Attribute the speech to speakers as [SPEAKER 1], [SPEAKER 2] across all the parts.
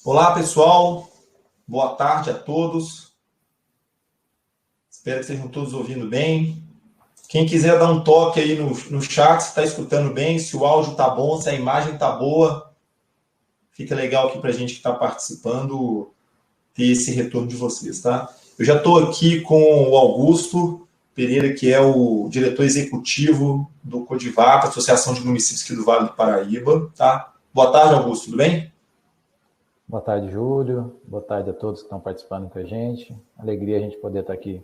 [SPEAKER 1] Olá, pessoal. Boa tarde a todos. Espero que estejam todos ouvindo bem. Quem quiser dar um toque aí no chat, se está escutando bem, se o áudio está bom, se a imagem está boa. Fica legal aqui para a gente que está participando ter esse retorno de vocês, tá? Eu já estou aqui com o Augusto Pereira, que é o diretor executivo do Codivap, Associação de Municípios aqui do Vale do Paraíba, tá? Boa tarde, Augusto, tudo bem?
[SPEAKER 2] Boa tarde, Júlio. Boa tarde a todos que estão participando com a gente. Alegria a gente poder estar aqui,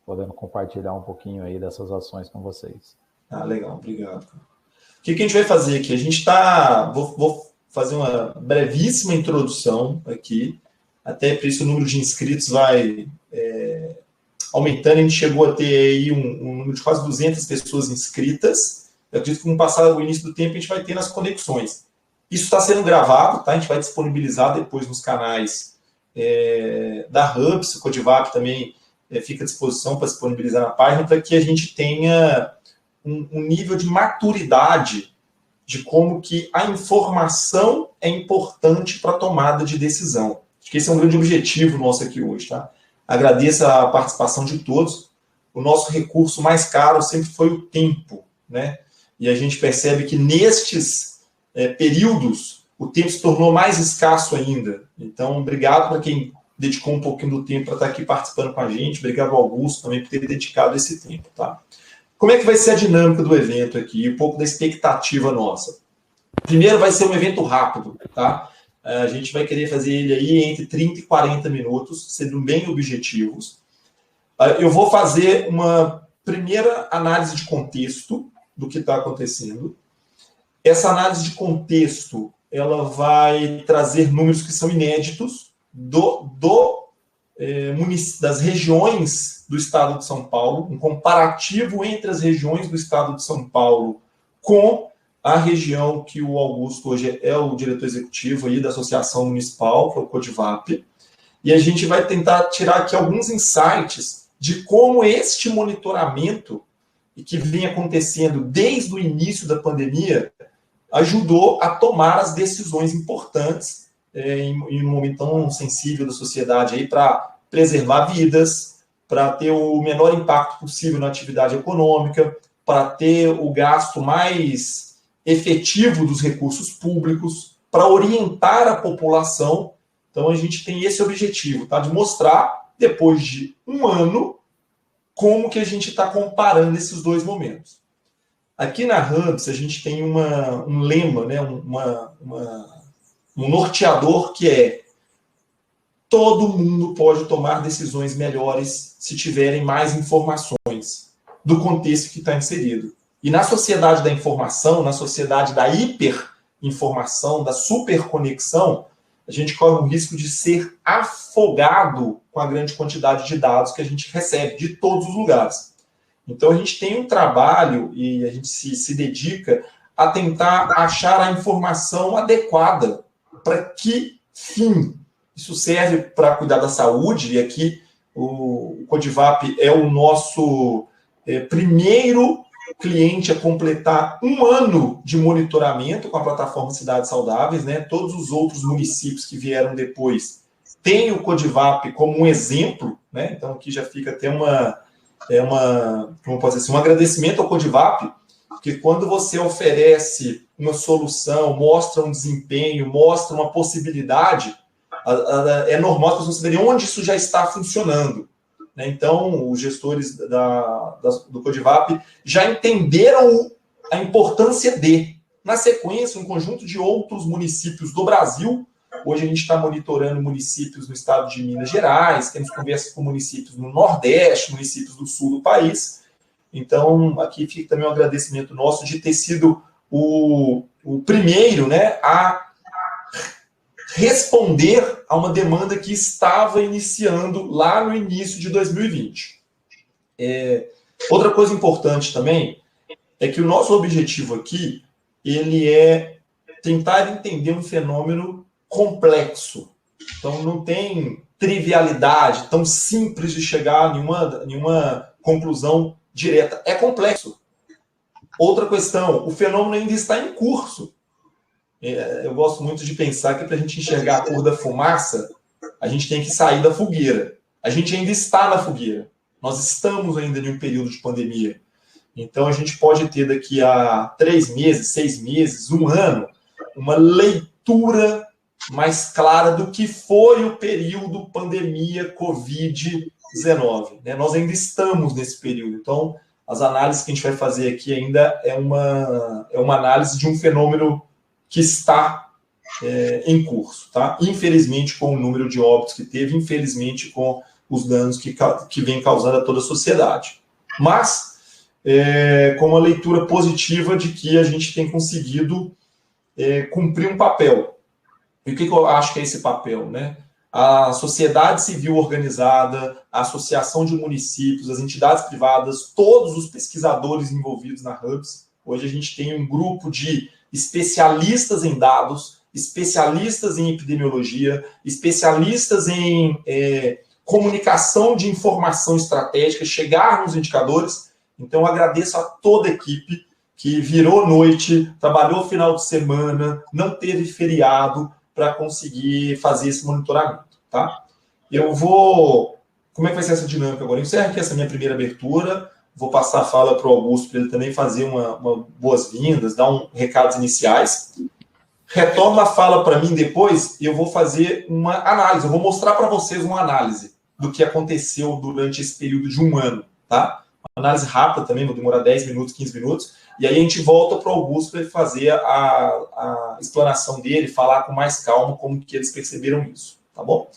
[SPEAKER 2] podendo compartilhar um pouquinho aí dessas ações com vocês.
[SPEAKER 1] Ah, legal, obrigado. O que a gente vai fazer aqui? A gente está... Vou fazer uma brevíssima introdução aqui, até por isso o número de inscritos vai aumentando. A gente chegou a ter aí um número de quase 200 pessoas inscritas. Eu acredito que com o passar do início do tempo a gente vai ter nas conexões. Isso está sendo gravado, tá? A gente vai disponibilizar depois nos canais da Hubs, o Codivap também fica à disposição para disponibilizar na página, para que a gente tenha um nível de maturidade de como que a informação é importante para a tomada de decisão. Acho que esse é um grande objetivo nosso aqui hoje, tá? Agradeço a participação de todos. O nosso recurso mais caro sempre foi o tempo, né? E a gente percebe que nestes períodos o tempo se tornou mais escasso ainda. Então, obrigado para quem dedicou um pouquinho do tempo para estar aqui participando com a gente. Obrigado ao Augusto também por ter dedicado esse tempo, tá? Como é que vai ser a dinâmica do evento aqui? Um pouco da expectativa nossa. Primeiro, vai ser um evento rápido, tá? A gente vai querer fazer ele aí entre 30 e 40 minutos, sendo bem objetivos. Eu vou fazer uma primeira análise de contexto do que está acontecendo. Essa análise de contexto, ela vai trazer números que são inéditos das regiões do estado de São Paulo, um comparativo entre as regiões do estado de São Paulo com a região que o Augusto hoje é o diretor executivo aí da Associação Municipal, que é o Codivap, e a gente vai tentar tirar aqui alguns insights de como este monitoramento, que vem acontecendo desde o início da pandemia, ajudou a tomar as decisões importantes em um momento tão sensível da sociedade aí para preservar vidas, para ter o menor impacto possível na atividade econômica, para ter o gasto mais efetivo dos recursos públicos, para orientar a população. Então, a gente tem esse objetivo, tá? De mostrar, depois de um ano, como que a gente está comparando esses dois momentos. Aqui na Hubs, a gente tem um lema, né? Um norteador que é: todo mundo pode tomar decisões melhores se tiverem mais informações do contexto que está inserido. E na sociedade da informação, na sociedade da hiperinformação, da superconexão, a gente corre o risco de ser afogado com a grande quantidade de dados que a gente recebe de todos os lugares. Então a gente tem um trabalho e a gente se dedica a tentar achar a informação adequada. Para que fim? Isso serve para cuidar da saúde, e aqui o Codivap é o nosso primeiro cliente a completar um ano de monitoramento com a plataforma Cidades Saudáveis, né? Todos os outros municípios que vieram depois têm o Codivap como um exemplo, né? Então aqui já fica até como pode dizer, um agradecimento ao Codivap, porque quando você oferece uma solução, mostra um desempenho, mostra uma possibilidade, é normal que as pessoas saberem onde isso já está funcionando. Então, os gestores do Codivap já entenderam a importância de. Na sequência, um conjunto de outros municípios do Brasil. Hoje a gente está monitorando municípios no estado de Minas Gerais, temos conversas com municípios no Nordeste, municípios do Sul do país. Então, aqui fica também um agradecimento nosso de ter sido o primeiro, né, a responder a uma demanda que estava iniciando lá no início de 2020. Outra coisa importante também é que o nosso objetivo aqui, ele é tentar entender um fenômeno complexo. Então, não tem trivialidade tão simples de chegar a nenhuma conclusão direta. É complexo. Outra questão, o fenômeno ainda está em curso. Eu gosto muito de pensar que para a gente enxergar a cor da fumaça, a gente tem que sair da fogueira. A gente ainda está na fogueira. Nós estamos ainda em um período de pandemia. Então, a gente pode ter daqui a 3 meses, 6 meses, 1 ano, uma leitura mais clara do que foi o período pandemia Covid-19. Né? Nós ainda estamos nesse período. Então, as análises que a gente vai fazer aqui ainda é uma análise de um fenômeno que está em curso. Tá? Infelizmente, com o número de óbitos que teve, infelizmente, com os danos que vem causando a toda a sociedade. Mas, com uma leitura positiva de que a gente tem conseguido cumprir um papel. E o que eu acho que é esse papel? Né? A sociedade civil organizada, a associação de municípios, as entidades privadas, todos os pesquisadores envolvidos na Hubs. Hoje a gente tem um grupo de especialistas em dados, especialistas em epidemiologia, especialistas em comunicação de informação estratégica, chegar nos indicadores. Então, eu agradeço a toda a equipe que virou noite, trabalhou final de semana, não teve feriado para conseguir fazer esse monitoramento, tá? Como é que vai ser essa dinâmica agora? Eu encerro aqui essa minha primeira abertura, vou passar a fala para o Augusto para ele também fazer uma boas-vindas, dar recados iniciais. Retoma a fala para mim depois e eu vou fazer uma análise, eu vou mostrar para vocês uma análise do que aconteceu durante esse período de 1 ano, tá? Uma análise rápida também, vou demorar 10 minutos, 15 minutos, e aí a gente volta para o Augusto para ele fazer a explanação dele, falar com mais calma como que eles perceberam isso, tá bom?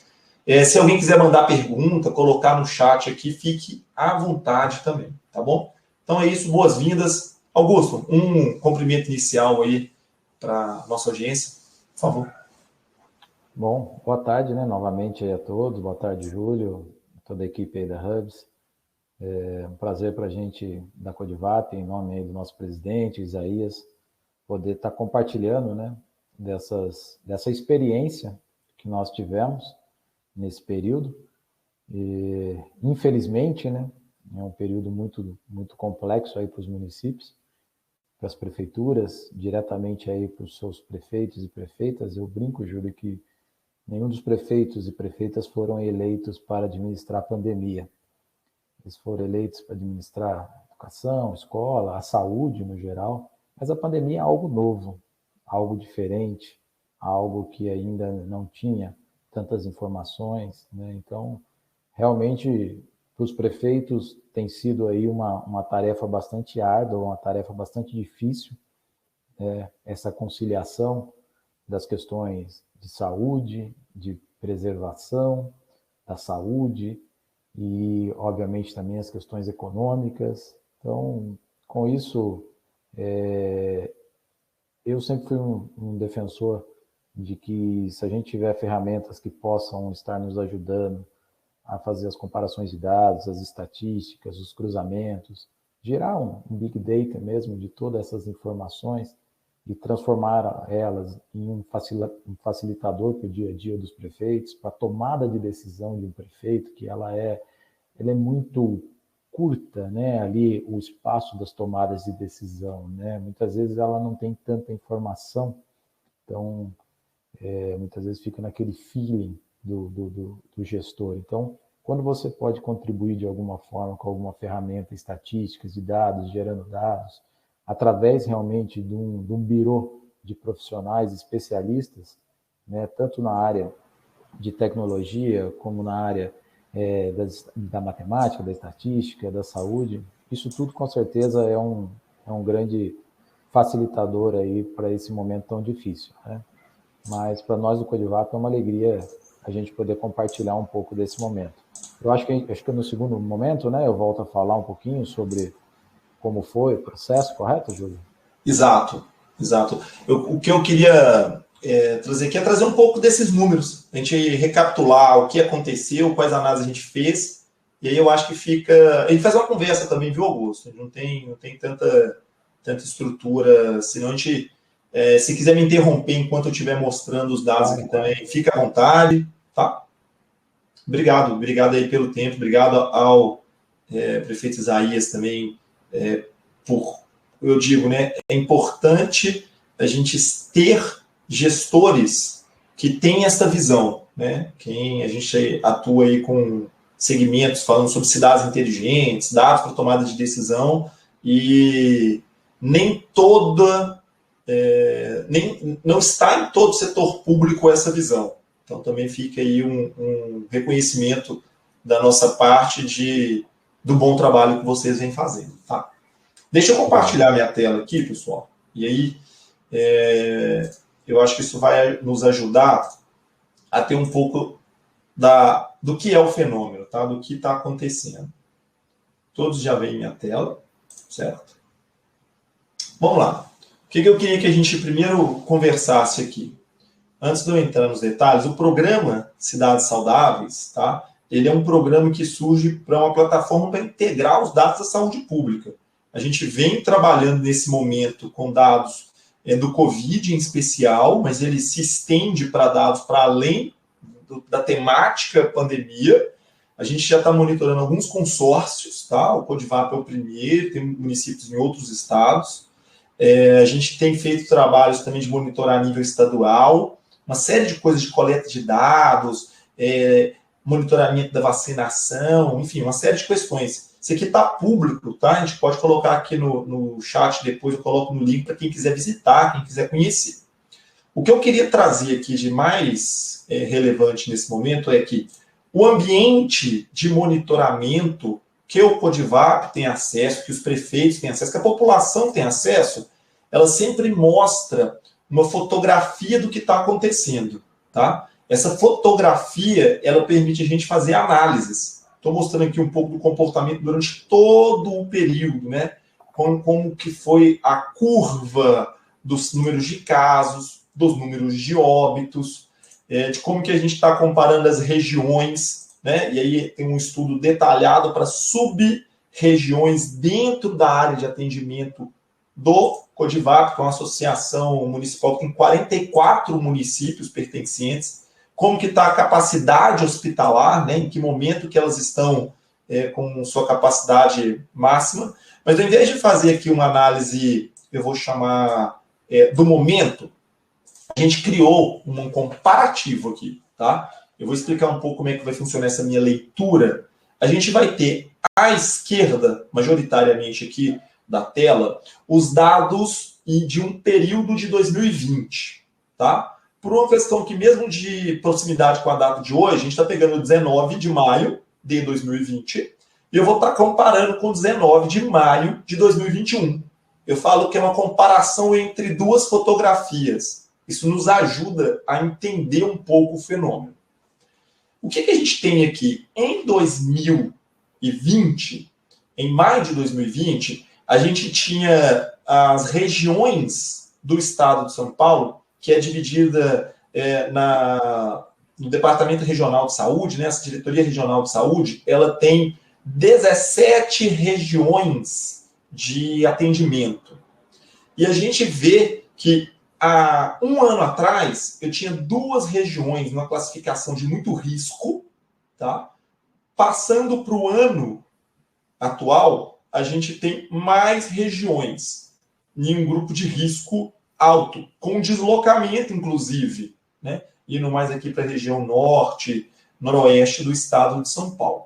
[SPEAKER 1] Se alguém quiser mandar pergunta, colocar no chat aqui, fique à vontade também, tá bom? Então é isso, boas-vindas. Augusto, um cumprimento inicial aí para a nossa audiência, por favor.
[SPEAKER 2] Bom, boa tarde, né, novamente aí a todos, boa tarde, Júlio, toda a equipe aí da Hubs. É um prazer para a gente da Codivap, em nome aí do nosso presidente, Isaías, poder estar compartilhando, né, dessa experiência que nós tivemos nesse período. E, infelizmente, né, é um período muito, muito complexo aí para os municípios, para as prefeituras, diretamente aí para os seus prefeitos e prefeitas. Eu brinco, Júlio, que nenhum dos prefeitos e prefeitas foram eleitos para administrar a pandemia. Eles foram eleitos para administrar a educação, a escola, a saúde no geral, mas a pandemia é algo novo, algo diferente, algo que ainda não tinha tantas informações, né? Então, realmente, para os prefeitos tem sido aí uma tarefa bastante árdua, uma tarefa bastante difícil, essa conciliação das questões de saúde, de preservação da saúde e, obviamente, também as questões econômicas. Então, com isso, eu sempre fui um defensor de que, se a gente tiver ferramentas que possam estar nos ajudando a fazer as comparações de dados, as estatísticas, os cruzamentos, gerar um big data mesmo de todas essas informações e transformar elas em um facilitador para o dia a dia dos prefeitos, para a tomada de decisão de um prefeito, que ela é muito curta, né? Ali o espaço das tomadas de decisão, né? Muitas vezes ela não tem tanta informação, então muitas vezes fica naquele feeling do gestor. Então, quando você pode contribuir de alguma forma com alguma ferramenta, estatísticas de dados, gerando dados, através realmente de um birô de profissionais especialistas, né, tanto na área de tecnologia como na área da matemática, da estatística, da saúde, isso tudo com certeza é um grande facilitador aí para esse momento tão difícil, né? Mas para nós do Codivap é uma alegria a gente poder compartilhar um pouco desse momento. Eu acho que no segundo momento, né, eu volto a falar um pouquinho sobre como foi o processo, correto, Júlio?
[SPEAKER 1] Exato. O que eu queria trazer aqui é trazer um pouco desses números, a gente recapitular o que aconteceu, quais análises a gente fez, e aí eu acho que a gente faz uma conversa também, viu, Augusto? Não tem tanta estrutura, senão a gente... se quiser me interromper enquanto eu estiver mostrando os dados aqui também, fica à vontade, tá? Obrigado aí pelo tempo, obrigado ao prefeito Isaías também, eu digo, né, é importante a gente ter gestores que têm essa visão, né? A gente atua aí com segmentos falando sobre cidades inteligentes, dados para tomada de decisão, e nem toda, não está em todo o setor público essa visão. Então também fica aí um reconhecimento da nossa parte do bom trabalho que vocês vêm fazendo, tá? Deixa eu compartilhar minha tela aqui, pessoal, e aí eu acho que isso vai nos ajudar a ter um pouco do que é o fenômeno, tá? Do que está acontecendo. Todos já veem minha tela, certo? Vamos lá. O que eu queria que a gente primeiro conversasse aqui? Antes de eu entrar nos detalhes, o programa Cidades Saudáveis, tá? Ele é um programa que surge para uma plataforma para integrar os dados da saúde pública. A gente vem trabalhando nesse momento com dados do Covid em especial, mas ele se estende para dados para além da temática pandemia. A gente já está monitorando alguns consórcios, tá? O Codivap é o primeiro, tem municípios em outros estados. A gente tem feito trabalhos também de monitorar a nível estadual, uma série de coisas de coleta de dados, monitoramento da vacinação, enfim, uma série de questões. Isso aqui está público, tá? A gente pode colocar aqui no chat depois, eu coloco no link para quem quiser visitar, quem quiser conhecer. O que eu queria trazer aqui de mais relevante nesse momento é que o ambiente de monitoramento que o Codivap tem acesso, que os prefeitos têm acesso, que a população tem acesso, ela sempre mostra uma fotografia do que está acontecendo, tá? Essa fotografia, ela permite a gente fazer análises. Estou mostrando aqui um pouco do comportamento durante todo o período, né? Como que foi a curva dos números de casos, dos números de óbitos, de como que a gente está comparando as regiões, né? E aí tem um estudo detalhado para sub-regiões dentro da área de atendimento do Codivap, que é uma associação municipal que tem 44 municípios pertencentes, como que está a capacidade hospitalar, né? Em que momento que elas estão com sua capacidade máxima. Mas ao invés de fazer aqui uma análise, eu vou chamar do momento, a gente criou um comparativo aqui, tá? Eu vou explicar um pouco como é que vai funcionar essa minha leitura. A gente vai ter à esquerda, majoritariamente aqui da tela, os dados de um período de 2020, tá? Por uma questão que mesmo de proximidade com a data de hoje, a gente está pegando 19 de maio de 2020 e eu vou estar comparando com 19 de maio de 2021. Eu falo que é uma comparação entre duas fotografias. Isso nos ajuda a entender um pouco o fenômeno. O que a gente tem aqui? Em 2020, em maio de 2020, a gente tinha as regiões do estado de São Paulo, que é dividida no Departamento Regional de Saúde, né, essa Diretoria Regional de Saúde, ela tem 17 regiões de atendimento. E a gente vê que há um ano atrás, eu tinha 2 regiões numa classificação de muito risco, tá? Passando para o ano atual, a gente tem mais regiões em um grupo de risco alto, com deslocamento, inclusive, né? Indo mais aqui para a região norte, noroeste do estado de São Paulo.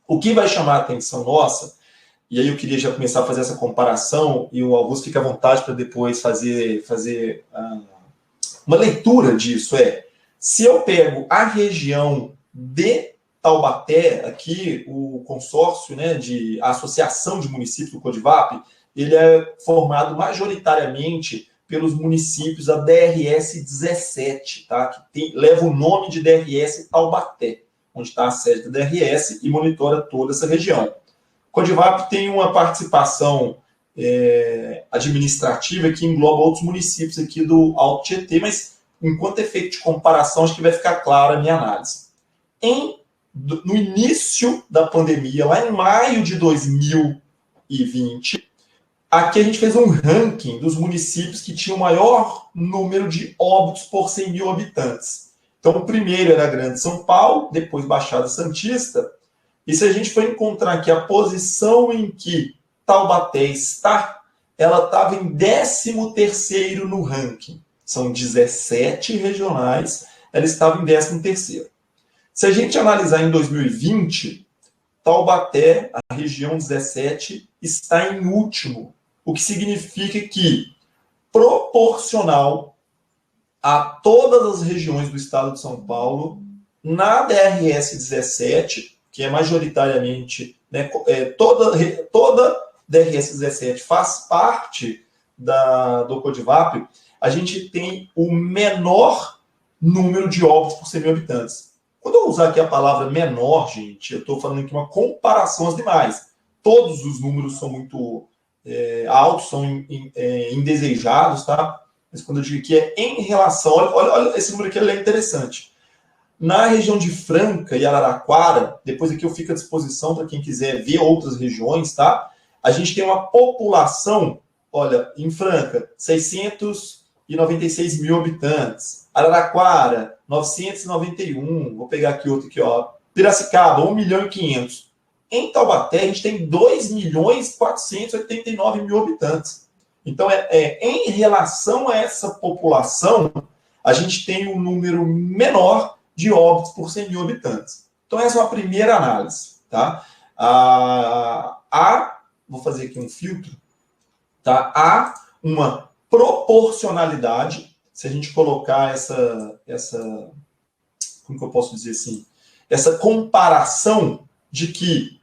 [SPEAKER 1] O que vai chamar a atenção nossa, e aí eu queria já começar a fazer essa comparação, e o Augusto fica à vontade para depois fazer uma leitura disso, se eu pego a região de Taubaté, aqui o consórcio, né, a Associação de Municípios do Codivap, ele é formado majoritariamente pelos municípios da DRS 17, tá? Que leva o nome de DRS Taubaté, onde está a sede da DRS e monitora toda essa região. O Codivap tem uma participação administrativa que engloba outros municípios aqui do Alto Tietê, mas enquanto efeito de comparação, acho que vai ficar clara a minha análise. No início da pandemia, lá em maio de 2020, aqui a gente fez um ranking dos municípios que tinham o maior número de óbitos por 100 mil habitantes. Então, o primeiro era Grande São Paulo, depois Baixada Santista. E se a gente for encontrar aqui a posição em que Taubaté está, ela estava em 13º no ranking. são 17 regionais, ela estava em 13º. Se a gente analisar em 2020, Taubaté, a região 17, está em último, o que significa que, proporcional a todas as regiões do estado de São Paulo, na DRS 17, que é majoritariamente, né, toda DRS 17 faz parte do Codivap, a gente tem o menor número de óbitos por 100 mil habitantes. Quando eu usar aqui a palavra menor, gente, eu estou falando aqui uma comparação às demais. Todos os números são muito altos, são indesejados, tá? Mas quando eu digo que é em relação... Olha esse número aqui, ele é interessante. Na região de Franca e Araraquara, depois aqui eu fico à disposição para quem quiser ver outras regiões, tá? A gente tem uma população, olha, em Franca, 696 mil habitantes. Araraquara, 991. Vou pegar aqui outro aqui, ó. Piracicaba, 1 milhão e 500. Em Taubaté, a gente tem 2 milhões e 489 mil habitantes. Então, em relação a essa população, a gente tem um número menor de óbitos por 100 mil habitantes. Então, essa é uma primeira análise, tá? Vou fazer aqui um filtro, tá? Há uma proporcionalidade, se a gente colocar essa como que eu posso dizer assim? Essa comparação de que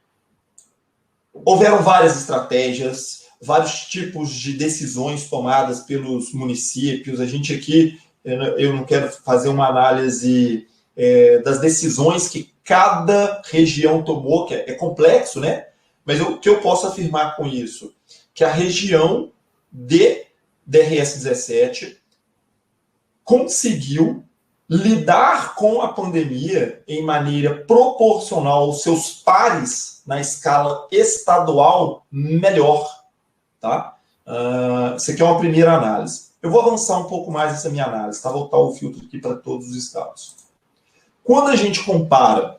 [SPEAKER 1] houveram várias estratégias, vários tipos de decisões tomadas pelos municípios. A gente aqui, eu não quero fazer uma análise das decisões que cada região tomou, que é complexo, né? Mas o que eu posso afirmar com isso? Que a região de DRS 17 conseguiu lidar com a pandemia em maneira proporcional aos seus pares na escala estadual melhor, tá? Isso aqui é uma primeira análise. Eu vou avançar um pouco mais nessa minha análise, tá? Vou botar o filtro aqui para todos os estados. Quando a gente compara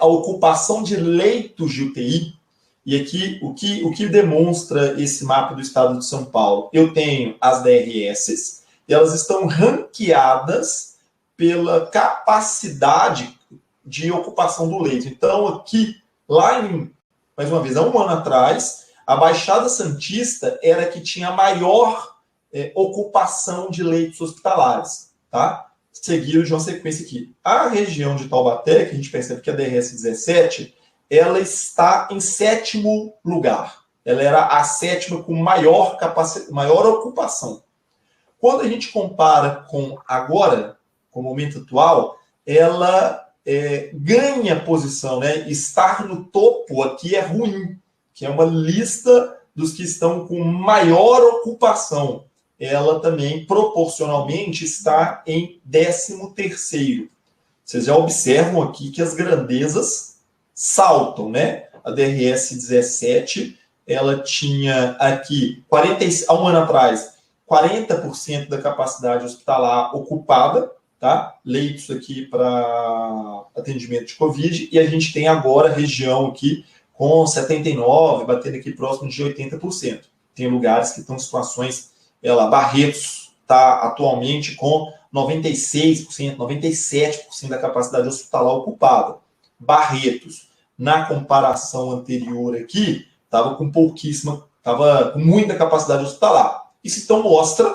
[SPEAKER 1] a ocupação de leitos de UTI, e aqui o que demonstra esse mapa do estado de São Paulo? Eu tenho as DRS, e elas estão ranqueadas pela capacidade de ocupação do leito. Então, aqui, mais uma vez, há um ano atrás, a Baixada Santista era que tinha a maior ocupação de leitos hospitalares, tá? Seguido de uma sequência aqui. A região de Taubaté, que a gente percebe que é a DRS 17, ela está em 7º lugar. Ela era a 7ª com maior ocupação. Quando a gente compara com agora, com o momento atual, ela ganha posição, né? Estar no topo aqui é ruim, que é uma lista dos que estão com maior ocupação. Ela também, proporcionalmente, está em 13º. Vocês já observam aqui que as grandezas saltam, né? A DRS 17, ela tinha aqui, há um ano atrás, 40% da capacidade hospitalar ocupada, tá? Leitos aqui para atendimento de Covid, e a gente tem agora a região aqui com 79%, batendo aqui próximo de 80%. Tem lugares que estão em situações, Barretos está atualmente com 96%, 97% da capacidade hospitalar ocupada. Barretos, na comparação anterior aqui, estava com muita capacidade hospitalar. Isso então mostra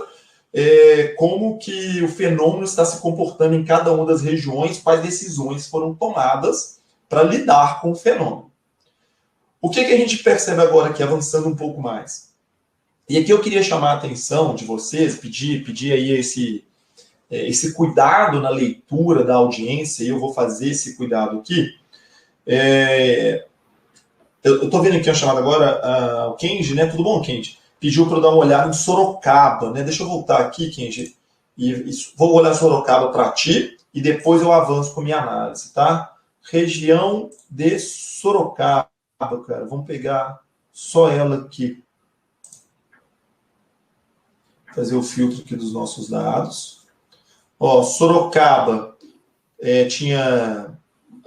[SPEAKER 1] como que o fenômeno está se comportando em cada uma das regiões, quais decisões foram tomadas para lidar com o fenômeno. O que a gente percebe agora aqui, avançando um pouco mais? E aqui eu queria chamar a atenção de vocês, pedir aí esse cuidado na leitura da audiência, e eu vou fazer esse cuidado aqui. Eu estou vendo aqui a chamada agora, o Kenji, né? Tudo bom, Kenji? Pediu para eu dar uma olhada em Sorocaba, né? Deixa eu voltar aqui, Kenji, e vou olhar Sorocaba para ti, e depois eu avanço com a minha análise, tá? Região de Sorocaba, cara, vamos pegar só ela aqui. Fazer o filtro aqui dos nossos dados. Ó, Sorocaba tinha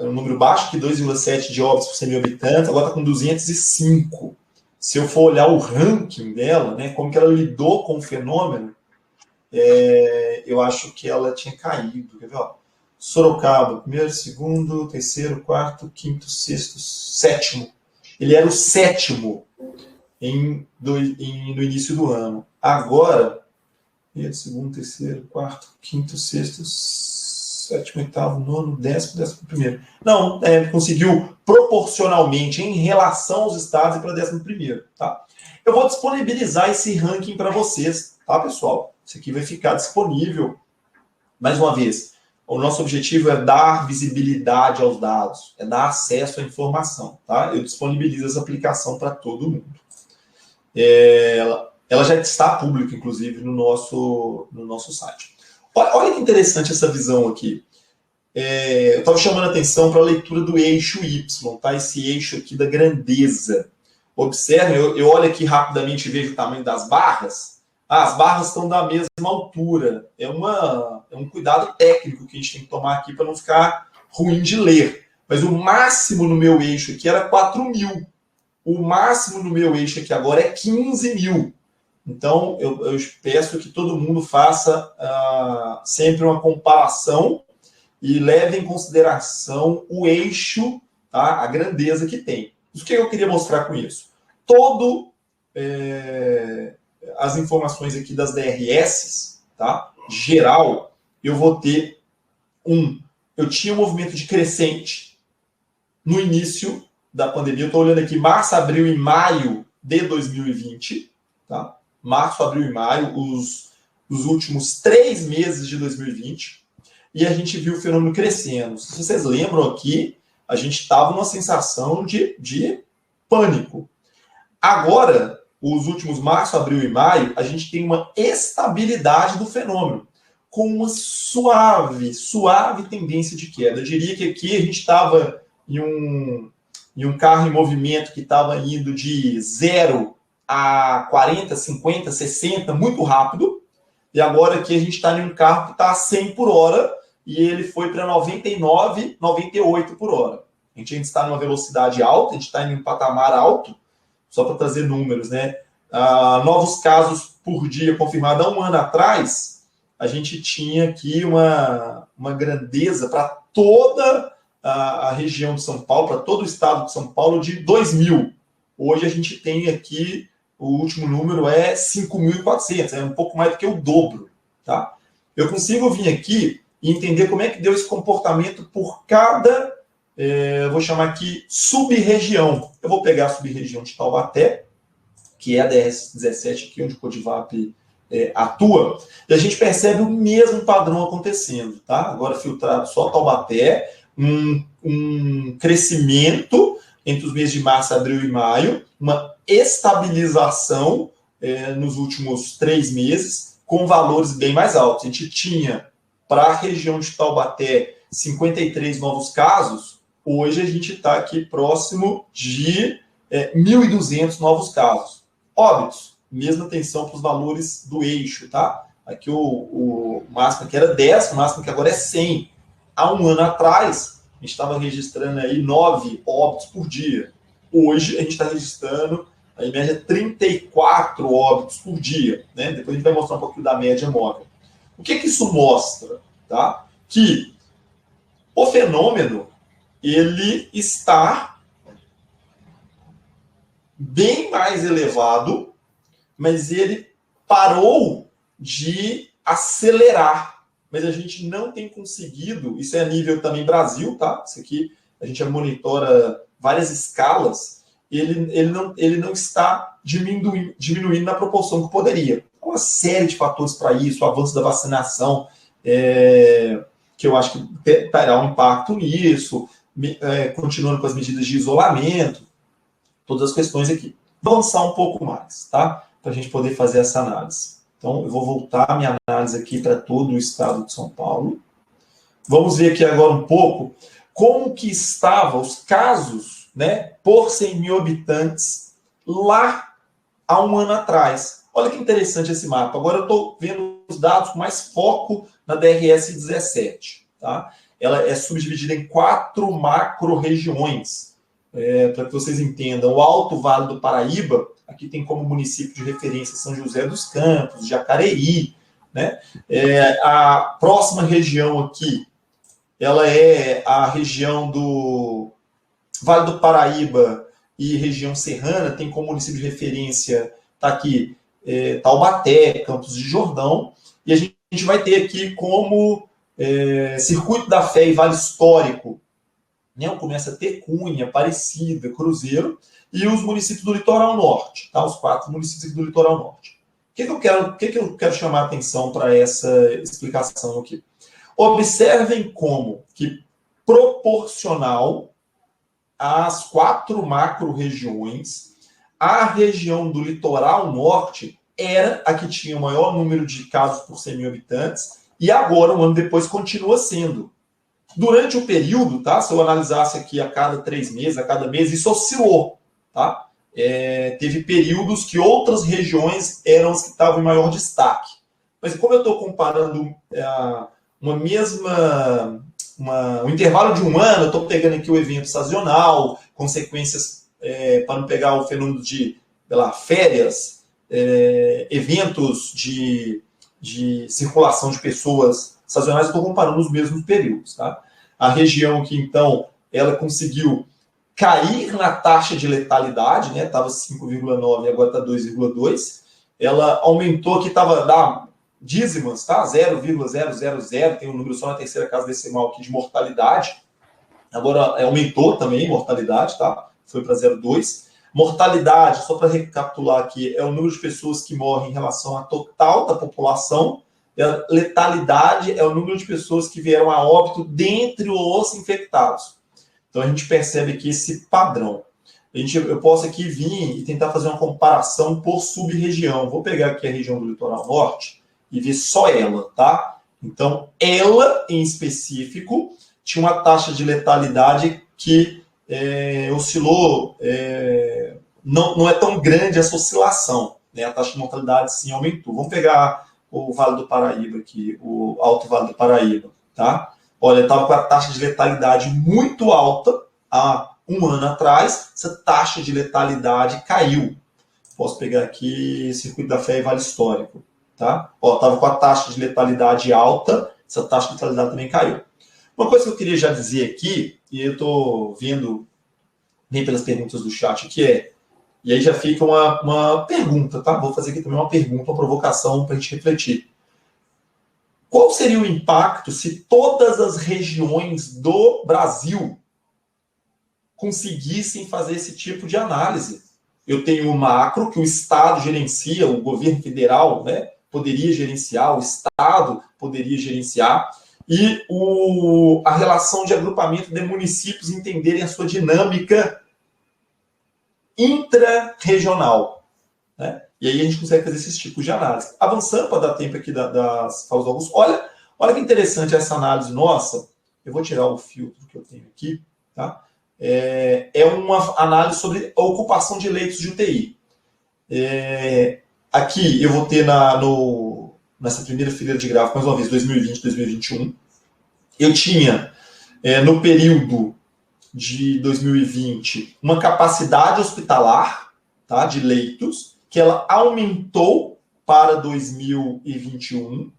[SPEAKER 1] um número baixo, que 2,7 de óbitos por 100 mil habitantes, agora está com 205. Se eu for olhar o ranking dela, né, como que ela lidou com o fenômeno, eu acho que ela tinha caído. Quer ver? Ó? Sorocaba, primeiro, segundo, terceiro, quarto, quinto, sexto, sétimo. Ele era o sétimo no início do ano. Agora, primeiro, segundo, terceiro, quarto, quinto, sexto, sétimo, oitavo, nono, décimo primeiro. Não, conseguiu proporcionalmente em relação aos estados e para 11º, tá? Eu vou disponibilizar esse ranking para vocês, tá, pessoal? Isso aqui vai ficar disponível. Mais uma vez, o nosso objetivo é dar visibilidade aos dados, é dar acesso à informação, tá? Eu disponibilizo essa aplicação para todo mundo. Ela já está pública, inclusive, no nosso site. Olha que interessante essa visão aqui. Eu estava chamando a atenção para a leitura do eixo Y, tá? Esse eixo aqui da grandeza. Observem, eu olho aqui rapidamente e vejo o tamanho das barras. As barras estão da mesma altura. É um cuidado técnico que a gente tem que tomar aqui para não ficar ruim de ler. Mas o máximo no meu eixo aqui era 4.000. O máximo no meu eixo aqui agora é 15.000. Então, eu peço que todo mundo faça sempre uma comparação e leve em consideração o eixo, tá? A grandeza que tem. O que eu queria mostrar com isso? As informações aqui das DRS, tá? Geral, eu vou ter eu tinha um movimento de crescente no início da pandemia. Eu estou olhando aqui março, abril e maio de 2020, tá? Março, abril e maio, os últimos 3 meses de 2020, e a gente viu o fenômeno crescendo. Se vocês lembram aqui, a gente estava numa sensação de pânico. Agora, os últimos março, abril e maio, a gente tem uma estabilidade do fenômeno, com uma suave tendência de queda. Eu diria que aqui a gente estava em um carro em movimento que estava indo de 0 a 40, 50, 60, muito rápido, e agora aqui a gente está em um carro que está a 100 por hora, e ele foi para 99, 98 por hora. A gente ainda está numa velocidade alta, a gente está em um patamar alto, só para trazer números, né? Novos casos por dia confirmados há um ano atrás, a gente tinha aqui uma grandeza para toda a região de São Paulo, para todo o estado de São Paulo, de 2.000. Hoje a gente tem aqui, o último número é 5.400, é um pouco mais do que o dobro, tá? Eu consigo vir aqui e entender como é que deu esse comportamento por cada, vou chamar aqui, sub-região. Eu vou pegar a sub-região de Taubaté, que é a DS17, aqui onde o Codivap atua, e a gente percebe o mesmo padrão acontecendo, tá? Agora filtrado só Taubaté, um crescimento entre os meses de março, abril e maio, uma estabilização nos últimos 3 meses, com valores bem mais altos. A gente tinha, para a região de Taubaté, 53 novos casos, hoje a gente está aqui próximo de 1.200 novos casos. Óbitos, mesma atenção para os valores do eixo, tá? Aqui o máximo que era 10, o máximo que agora é 100. Há um ano atrás, a gente estava registrando aí 9 óbitos por dia. Hoje, a gente está registrando, em média, 34 óbitos por dia, né? Depois a gente vai mostrar um pouquinho da média móvel. O que isso mostra? Tá? Que o fenômeno, ele está bem mais elevado, mas ele parou de acelerar. Mas a gente não tem conseguido, isso é a nível também Brasil, tá? Isso aqui a gente monitora várias escalas, ele não está diminuindo na proporção que poderia. Há uma série de fatores para isso, o avanço da vacinação, que eu acho que terá um impacto nisso, continuando com as medidas de isolamento, todas as questões aqui. Vou avançar um pouco mais, tá? Para a gente poder fazer essa análise. Então, eu vou voltar a minha análise aqui para todo o estado de São Paulo. Vamos ver aqui agora um pouco como que estavam os casos, né, por 100 mil habitantes lá há um ano atrás. Olha que interessante esse mapa. Agora eu estou vendo os dados com mais foco na DRS 17. Tá? Ela é subdividida em 4 macro-regiões. Para que vocês entendam, o Alto Vale do Paraíba, aqui tem como município de referência São José dos Campos, Jacareí, né? A próxima região aqui, ela é a região do Vale do Paraíba e região serrana, tem como município de referência, tá aqui, Taubaté, Campos de Jordão, e a gente vai ter aqui como Circuito da Fé e Vale Histórico, né? Começa a ter Cunha, Aparecida, Cruzeiro, e os municípios do Litoral Norte, tá? Os 4 municípios do Litoral Norte. O que eu quero chamar a atenção para essa explicação aqui? Observem como que, proporcional às 4 macro-regiões, a região do Litoral Norte era a que tinha o maior número de casos por 100 mil habitantes, e agora, um ano depois, continua sendo. Durante o período, tá? Se eu analisasse aqui a cada 3 meses, a cada mês, isso oscilou, tá? Teve períodos que outras regiões eram as que estavam em maior destaque. Mas como eu estou comparando um intervalo de um ano, eu estou pegando aqui o evento sazonal, consequências, para não pegar o fenômeno de férias, eventos de circulação de pessoas sazonais, eu estou comparando os mesmos períodos, tá? A região que, então, ela conseguiu cair na taxa de letalidade, né? Estava 5,9 e agora está 2,2. Ela aumentou, que estava dízimas, tá? 0,000, tem um número só na terceira casa decimal aqui de mortalidade. Agora aumentou também mortalidade, tá? Foi para 0,2. Mortalidade, só para recapitular aqui, é o número de pessoas que morrem em relação à total da população. E a letalidade é o número de pessoas que vieram a óbito dentre os infectados. Então a gente percebe aqui esse padrão. Eu posso aqui vir e tentar fazer uma comparação por sub-região. Vou pegar aqui a região do Litoral Norte e ver só ela, tá? Então, ela, em específico, tinha uma taxa de letalidade que oscilou, não é tão grande essa oscilação, né? A taxa de mortalidade, sim, aumentou. Vamos pegar o Vale do Paraíba aqui, o Alto Vale do Paraíba, tá? Olha, estava com a taxa de letalidade muito alta há um ano atrás, essa taxa de letalidade caiu. Posso pegar aqui Circuito da Fé e Vale Histórico, tá? Estava com a taxa de letalidade alta, essa taxa de letalidade também caiu. Uma coisa que eu queria já dizer aqui, e eu estou vendo bem pelas perguntas do chat aqui, e aí já fica uma pergunta, tá? Vou fazer aqui também uma pergunta, uma provocação para a gente refletir. Qual seria o impacto se todas as regiões do Brasil conseguissem fazer esse tipo de análise? Eu tenho o macro, que o Estado gerencia, o governo federal, né, poderia gerenciar, o Estado poderia gerenciar, e a relação de agrupamento de municípios entenderem a sua dinâmica intra-regional, né? E aí a gente consegue fazer esses tipos de análise. Avançando para dar tempo aqui das falas do Augusto. Olha que interessante essa análise nossa. Eu vou tirar o filtro que eu tenho aqui, tá? É uma análise sobre a ocupação de leitos de UTI. Aqui eu vou ter nessa primeira fileira de gráfico, mais uma vez, 2020, 2021. Eu tinha, no período de 2020, uma capacidade hospitalar, tá, de leitos, que ela aumentou para 2021.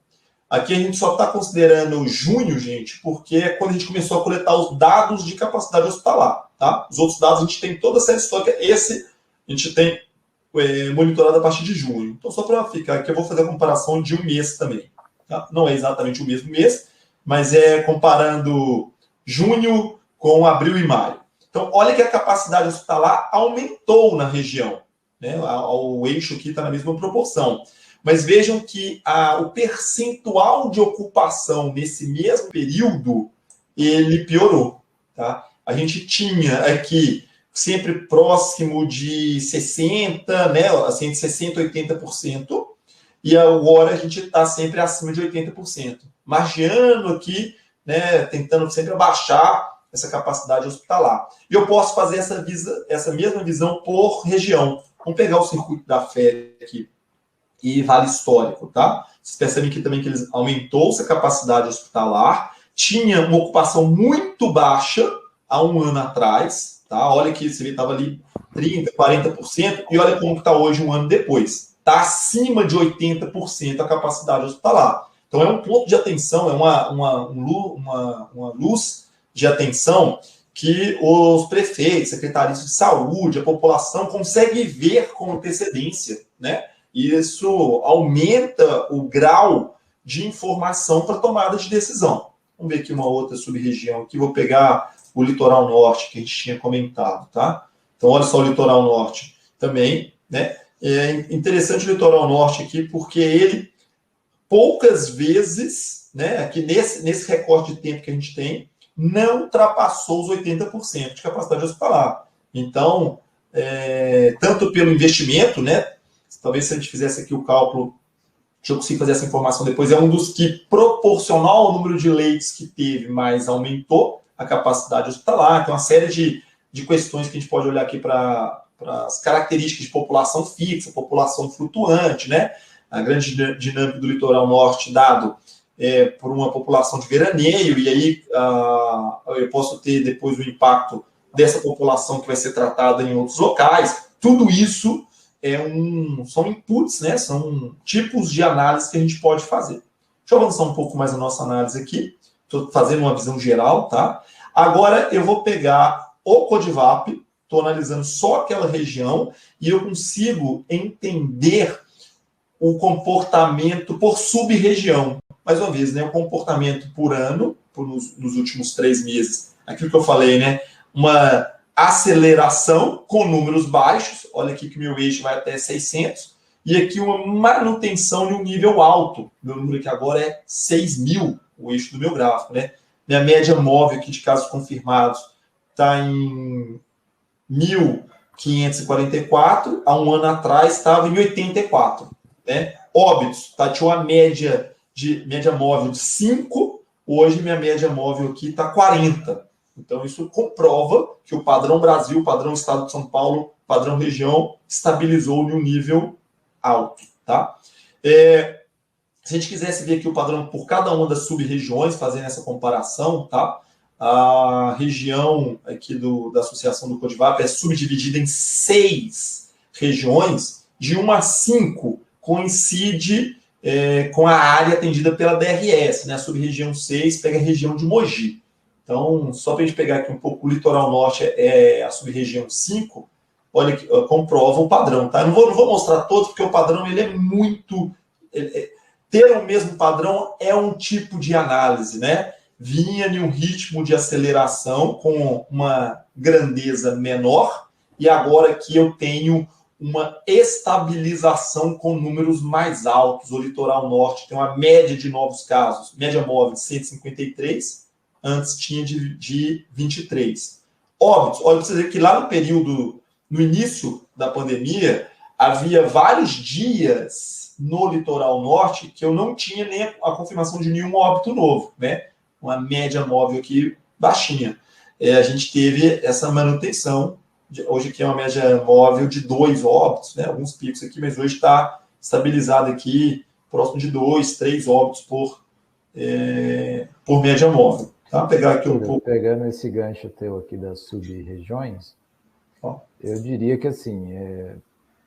[SPEAKER 1] Aqui a gente só está considerando junho, gente, porque é quando a gente começou a coletar os dados de capacidade hospitalar, tá? Os outros dados a gente tem toda a série histórica, esse a gente tem monitorado a partir de junho. Então, só para ficar aqui, eu vou fazer a comparação de um mês também, tá? Não é exatamente o mesmo mês, mas é comparando junho com abril e maio. Então, olha que a capacidade hospitalar aumentou na região, né? O eixo aqui está na mesma proporção. Mas vejam que o percentual de ocupação nesse mesmo período, ele piorou, tá? A gente tinha aqui sempre próximo de 60%, né? Assim, de 60% a 80%, e agora a gente está sempre acima de 80%. Margeando aqui, né? Tentando sempre abaixar essa capacidade hospitalar. E eu posso fazer essa mesma visão por região. Vamos pegar o Circuito da Fé aqui e Vale Histórico, tá? Vocês percebem aqui também que eles aumentou essa capacidade hospitalar, tinha uma ocupação muito baixa há um ano atrás, tá? Olha que você estava ali 30%, 40%, e olha como está hoje um ano depois. está acima de 80% a capacidade hospitalar. Então, é um ponto de atenção, é uma luz de atenção que os prefeitos, secretarias de saúde, a população consegue ver com antecedência, né? E isso aumenta o grau de informação para tomada de decisão. Vamos ver aqui uma outra sub-região aqui, vou pegar o litoral norte, que a gente tinha comentado, tá? Então, olha só o litoral norte também, né? É interessante o litoral norte aqui, porque ele, poucas vezes, né, aqui nesse recorte de tempo que a gente tem, não ultrapassou os 80% de capacidade hospitalar. Então, tanto pelo investimento, né, talvez se a gente fizesse aqui o cálculo, deixa eu conseguir fazer essa informação depois, é um dos que, proporcional ao número de leitos que teve, mais aumentou a capacidade hospitalar. Tem uma série de questões que a gente pode olhar aqui para as características de população fixa, população flutuante, né? A grande dinâmica do litoral norte dado por uma população de veraneio, e aí eu posso ter depois o impacto dessa população que vai ser tratada em outros locais. Tudo isso são inputs, né? São tipos de análise que a gente pode fazer. Deixa eu avançar um pouco mais a nossa análise aqui. Estou fazendo uma visão geral, tá? Agora eu vou pegar o Codivap, estou analisando só aquela região e eu consigo entender o comportamento por sub-região. Mais uma vez, né, o comportamento por ano, nos últimos 3 meses. Aquilo que eu falei, né? Uma aceleração com números baixos. Olha aqui que meu eixo vai até 600. E aqui uma manutenção de um nível alto. Meu número aqui agora é 6.000, o eixo do meu gráfico, né? Minha média móvel aqui de casos confirmados está em 1.544. Há um ano atrás estava em 84. Né? Óbitos, tá? Tinha uma média móvel de 5, hoje minha média móvel aqui está 40. Então, isso comprova que o padrão Brasil, o padrão Estado de São Paulo, padrão região, estabilizou em um nível alto. Tá? Se a gente quisesse ver aqui o padrão por cada uma das sub-regiões, fazendo essa comparação, tá? A região aqui da Associação do Codivap é subdividida em 6 regiões, de 1 a 5 coincide com a área atendida pela DRS, né? A sub-região 6 pega a região de Mogi. Então, só para a gente pegar aqui um pouco, o litoral norte é a sub-região 5, olha que comprova o padrão, tá? Eu não vou mostrar todos, porque o padrão ele é muito... ter o mesmo padrão é um tipo de análise, né? Vinha em um ritmo de aceleração com uma grandeza menor, e agora aqui eu tenho uma estabilização com números mais altos. O litoral norte tem uma média de novos casos, média móvel de 153, antes tinha de 23. Óbitos, olha para você ver que lá no início da pandemia, havia vários dias no litoral norte que eu não tinha nem a confirmação de nenhum óbito novo, né? Uma média móvel aqui baixinha. A gente teve essa manutenção. Hoje aqui é uma média móvel de 2 óbitos, né? Alguns picos aqui, mas hoje está estabilizado aqui, próximo de 2, 3 óbitos por média móvel. Tá? Vou pegar aqui um pouco.
[SPEAKER 2] Pegando esse gancho teu aqui das sub-regiões, eu diria que assim,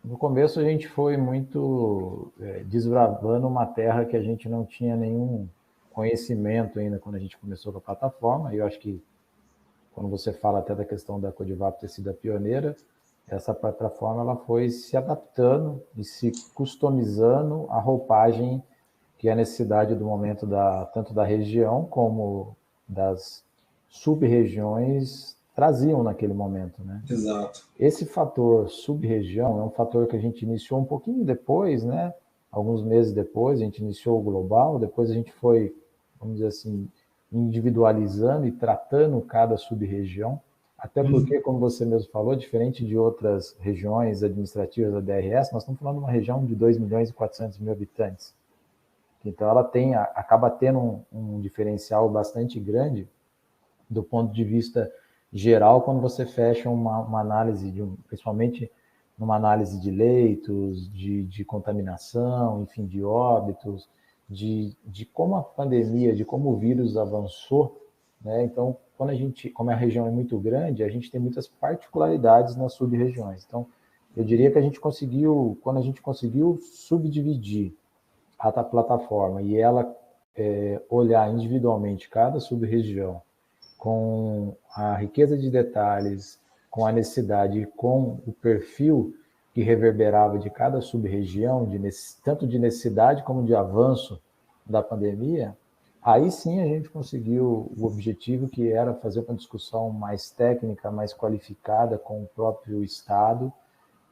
[SPEAKER 2] no começo a gente foi muito desbravando uma terra que a gente não tinha nenhum conhecimento ainda quando a gente começou com a plataforma, e eu acho que quando você fala até da questão da Codivap ter sido a pioneira, essa plataforma ela foi se adaptando e se customizando a roupagem que é a necessidade do momento tanto da região como das sub-regiões traziam naquele momento, né?
[SPEAKER 1] Exato.
[SPEAKER 2] Esse fator sub-região é um fator que a gente iniciou um pouquinho depois, né? Alguns meses depois, a gente iniciou o global, depois a gente foi, vamos dizer assim, individualizando e tratando cada sub-região, até porque, como você mesmo falou, diferente de outras regiões administrativas da DRS, nós estamos falando de uma região de 2.400.000 habitantes. Então, ela acaba tendo um diferencial bastante grande do ponto de vista geral quando você fecha uma análise, principalmente numa análise de leitos, de contaminação, enfim, de óbitos, de como a pandemia, de como o vírus avançou, né? Então, como a região é muito grande, a gente tem muitas particularidades nas sub-regiões. Então, eu diria que quando a gente conseguiu subdividir a plataforma e ela olhar individualmente cada sub-região com a riqueza de detalhes, com a necessidade e com o perfil que reverberava de cada sub-região, tanto de necessidade como de avanço da pandemia, aí sim a gente conseguiu o objetivo, que era fazer uma discussão mais técnica, mais qualificada com o próprio Estado,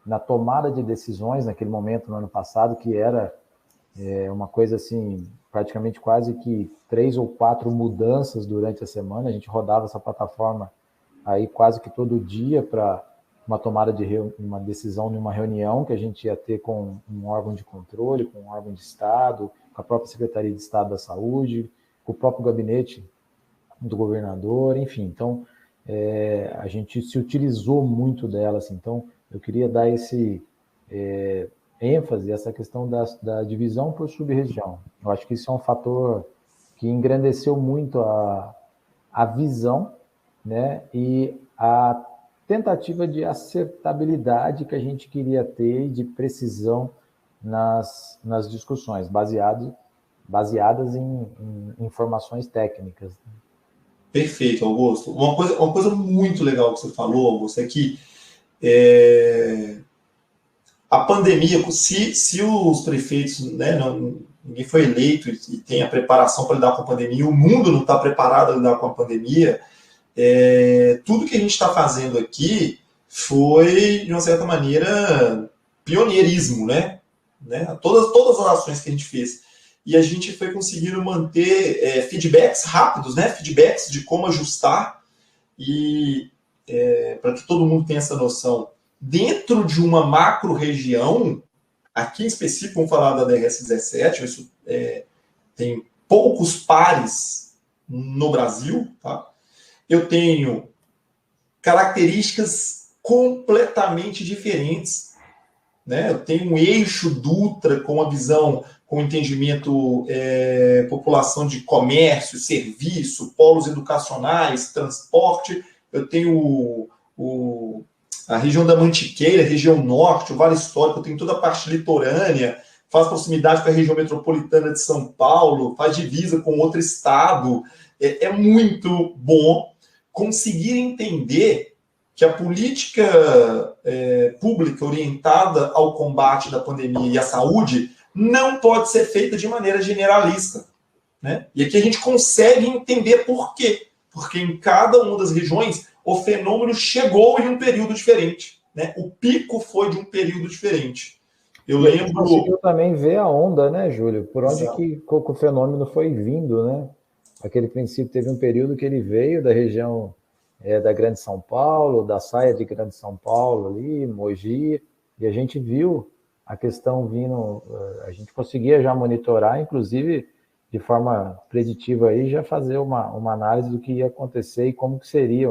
[SPEAKER 2] na tomada de decisões naquele momento, no ano passado, que era uma coisa assim, praticamente quase que 3 ou 4 mudanças durante a semana. A gente rodava essa plataforma aí quase que todo dia para uma tomada de uma decisão numa reunião que a gente ia ter com um órgão de controle, com um órgão de Estado, com a própria Secretaria de Estado da Saúde, com o próprio gabinete do governador, enfim. Então, a gente se utilizou muito dela, assim. Então, eu queria dar esse ênfase, essa questão da divisão por sub-região. Eu acho que isso é um fator que engrandeceu muito a visão, né, e a tentativa de acertabilidade que a gente queria ter e de precisão nas discussões, baseadas em informações técnicas.
[SPEAKER 1] Perfeito, Augusto. Uma coisa muito legal que você falou, Augusto, é que a pandemia, se os prefeitos, né, ninguém foi eleito e tem a preparação para lidar com a pandemia, o mundo não está preparado a lidar com a pandemia, tudo que a gente está fazendo aqui foi, de uma certa maneira, pioneirismo, né? Todas as ações que a gente fez. E a gente foi conseguindo manter feedbacks rápidos, né? Feedbacks de como ajustar, e para que todo mundo tenha essa noção. Dentro de uma macro-região, aqui em específico, vamos falar da DRS-17, isso tem poucos pares no Brasil, tá? Eu tenho características completamente diferentes, né? Eu tenho um eixo Dutra com a visão, com entendimento, população de comércio, serviço, polos educacionais, transporte. Eu tenho a região da Mantiqueira, região norte, o Vale Histórico, eu tenho toda a parte litorânea, faz proximidade com a região metropolitana de São Paulo, faz divisa com outro estado. É muito bom conseguir entender que a política pública orientada ao combate da pandemia e à saúde não pode ser feita de maneira generalista, né? E aqui a gente consegue entender por quê. Porque em cada uma das regiões o fenômeno chegou em um período diferente, né? O pico foi de um período diferente. Eu lembro... A gente
[SPEAKER 2] conseguiu também ver a onda, né, Júlio? Por onde que o fenômeno foi vindo, né? Aquele princípio teve um período que ele veio da região da Grande São Paulo, da saia de Grande São Paulo ali, Mogi, e a gente viu a questão vindo, a gente conseguia já monitorar, inclusive de forma preditiva aí, já fazer uma análise do que ia acontecer e como que seria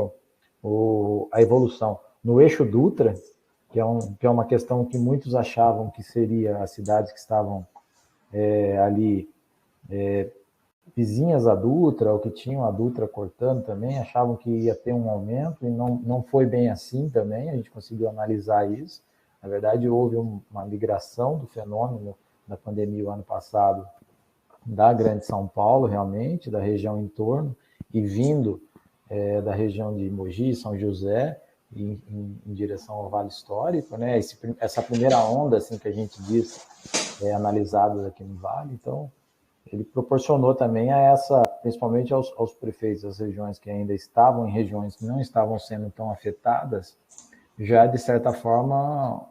[SPEAKER 2] a evolução. No eixo Dutra, que é uma questão que muitos achavam que seria as cidades que estavam ali vizinhas à Dutra, ou que tinham a Dutra cortando também, achavam que ia ter um aumento, e não foi bem assim também, a gente conseguiu analisar isso. Na verdade, houve uma migração do fenômeno da pandemia o ano passado da Grande São Paulo, realmente, da região em torno, e vindo da região de Mogi, São José, em direção ao Vale Histórico, né? Essa primeira onda, assim, que a gente diz, analisada aqui no Vale. Então, ele proporcionou também principalmente aos prefeitos das regiões que ainda estavam em regiões que não estavam sendo tão afetadas, já, de certa forma,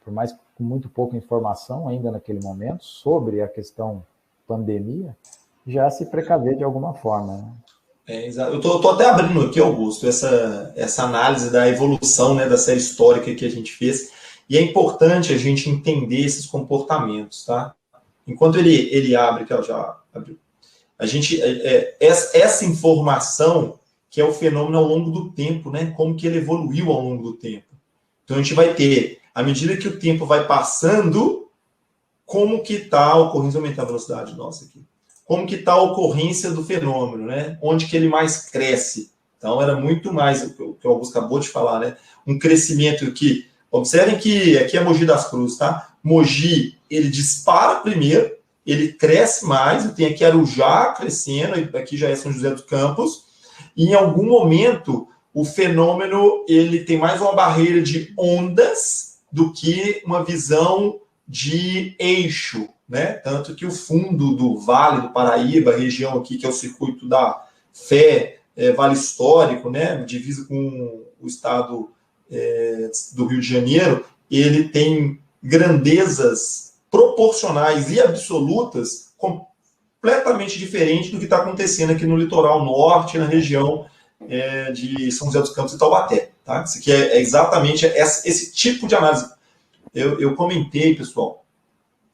[SPEAKER 2] por mais com muito pouca informação ainda naquele momento sobre a questão pandemia, já se precaver de alguma forma, né?
[SPEAKER 1] Eu tô até abrindo aqui, Augusto, essa análise da evolução, né, da série histórica que a gente fez, e é importante a gente entender esses comportamentos, tá? Enquanto ele abre, que ela já abriu, a gente, essa informação, que é o fenômeno ao longo do tempo, né? Como que ele evoluiu ao longo do tempo. Então a gente vai ter, à medida que o tempo vai passando, como que está a ocorrência, aumentar a velocidade nossa aqui, como que está a ocorrência do fenômeno, né? Onde que ele mais cresce. Então era muito mais, o que o Augusto acabou de falar, né? Um crescimento que, Observem que aqui é Mogi das Cruzes, tá? Mogi, ele dispara primeiro, ele cresce mais, tem aqui Arujá crescendo, aqui já é São José dos Campos, e em algum momento o fenômeno ele tem mais uma barreira de ondas do que uma visão de eixo, né? Tanto que o fundo do Vale do Paraíba, a região aqui que é o Circuito da Fé, Vale Histórico, né? Divisa com o estado do Rio de Janeiro, ele tem grandezas proporcionais e absolutas completamente diferentes do que está acontecendo aqui no litoral norte, na região de São José dos Campos e Taubaté. Tá? Isso aqui é exatamente esse tipo de análise. Eu comentei, pessoal,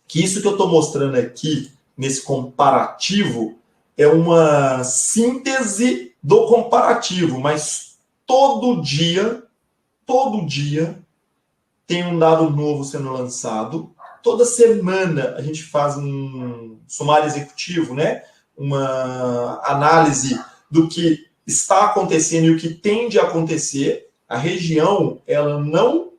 [SPEAKER 1] que isso que eu estou mostrando aqui, nesse comparativo, é uma síntese do comparativo, mas todo dia tem um dado novo sendo lançado. Toda semana a gente faz um sumário executivo, né? Uma análise do que está acontecendo e o que tende a acontecer. A região, ela não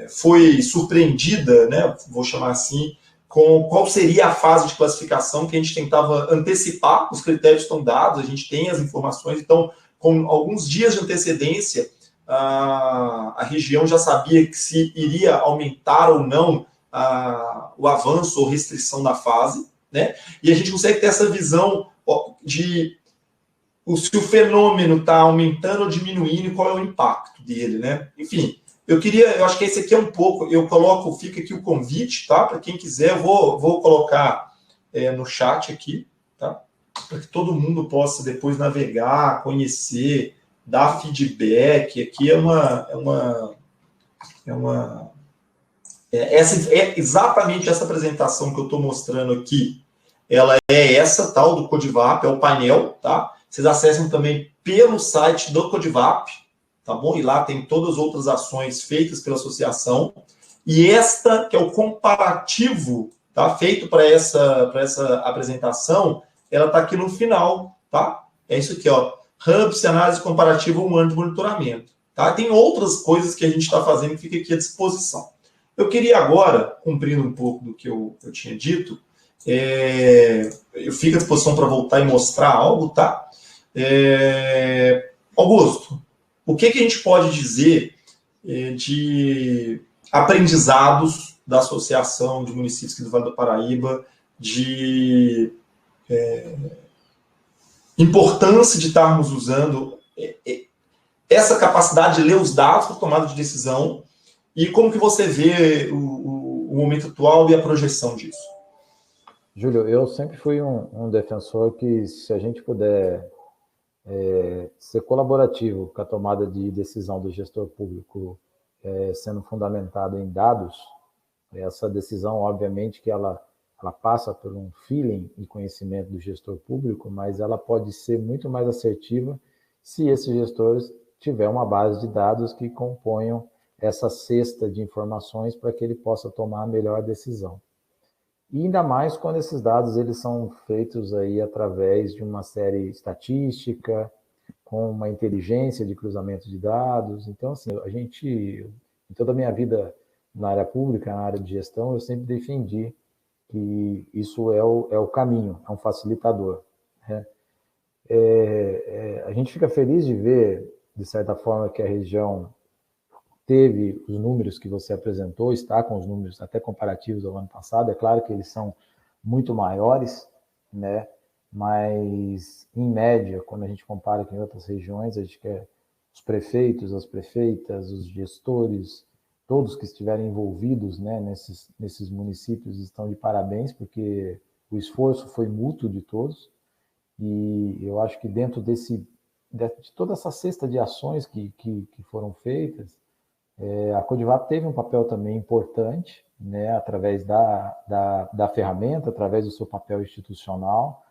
[SPEAKER 1] foi surpreendida, né? Vou chamar assim, com qual seria a fase de classificação que a gente tentava antecipar. Os critérios estão dados, a gente tem as informações, então, com alguns dias de antecedência, a região já sabia que se iria aumentar ou não o avanço ou restrição da fase, né? E a gente consegue ter essa visão de se o fenômeno está aumentando ou diminuindo e qual é o impacto dele, né? Enfim, eu acho que esse aqui é um pouco, fica aqui o convite, tá? Para quem quiser, eu vou colocar no chat aqui, tá? Para que todo mundo possa depois navegar, conhecer, dar feedback. Aqui exatamente essa apresentação que eu estou mostrando aqui. Ela é essa, tal, do Codivap, é o painel, tá? Vocês acessam também pelo site do Codivap, tá bom? E lá tem todas as outras ações feitas pela associação. E esta, que é o comparativo, tá? Feito para essa apresentação, ela está aqui no final, tá? É isso aqui, ó. Hubs, análise comparativa, um ano de monitoramento. Tá? Tem outras coisas que a gente está fazendo que fica aqui à disposição. Eu queria agora, cumprindo um pouco do que eu tinha dito, eu fico à disposição para voltar e mostrar algo, tá? Augusto, o que a gente pode dizer de aprendizados da Associação de Municípios aqui do Vale do Paraíba, de importância de estarmos usando essa capacidade de ler os dados para tomada de decisão e como que você vê o momento atual e a projeção disso?
[SPEAKER 2] Júlio, eu sempre fui um defensor que, se a gente puder ser colaborativo com a tomada de decisão do gestor público sendo fundamentada em dados, essa decisão, obviamente, que ela passa por um feeling e conhecimento do gestor público, mas ela pode ser muito mais assertiva se esse gestor tiver uma base de dados que componham essa cesta de informações para que ele possa tomar a melhor decisão. E ainda mais quando esses dados eles são feitos aí através de uma série estatística, com uma inteligência de cruzamento de dados. Então, assim, em toda a minha vida na área pública, na área de gestão, eu sempre defendi que isso é o caminho, é um facilitador. Né? A gente fica feliz de ver, de certa forma, que a região teve os números que você apresentou, está com os números até comparativos ao ano passado. É claro que eles são muito maiores, né? Mas, em média, quando a gente compara com outras regiões, a gente quer os prefeitos, as prefeitas, os gestores, todos que estiverem envolvidos, né, nesses municípios estão de parabéns, porque o esforço foi mútuo de todos. E eu acho que dentro de toda essa cesta de ações que foram feitas, a Codivap teve um papel também importante, né, através da ferramenta, através do seu papel institucional,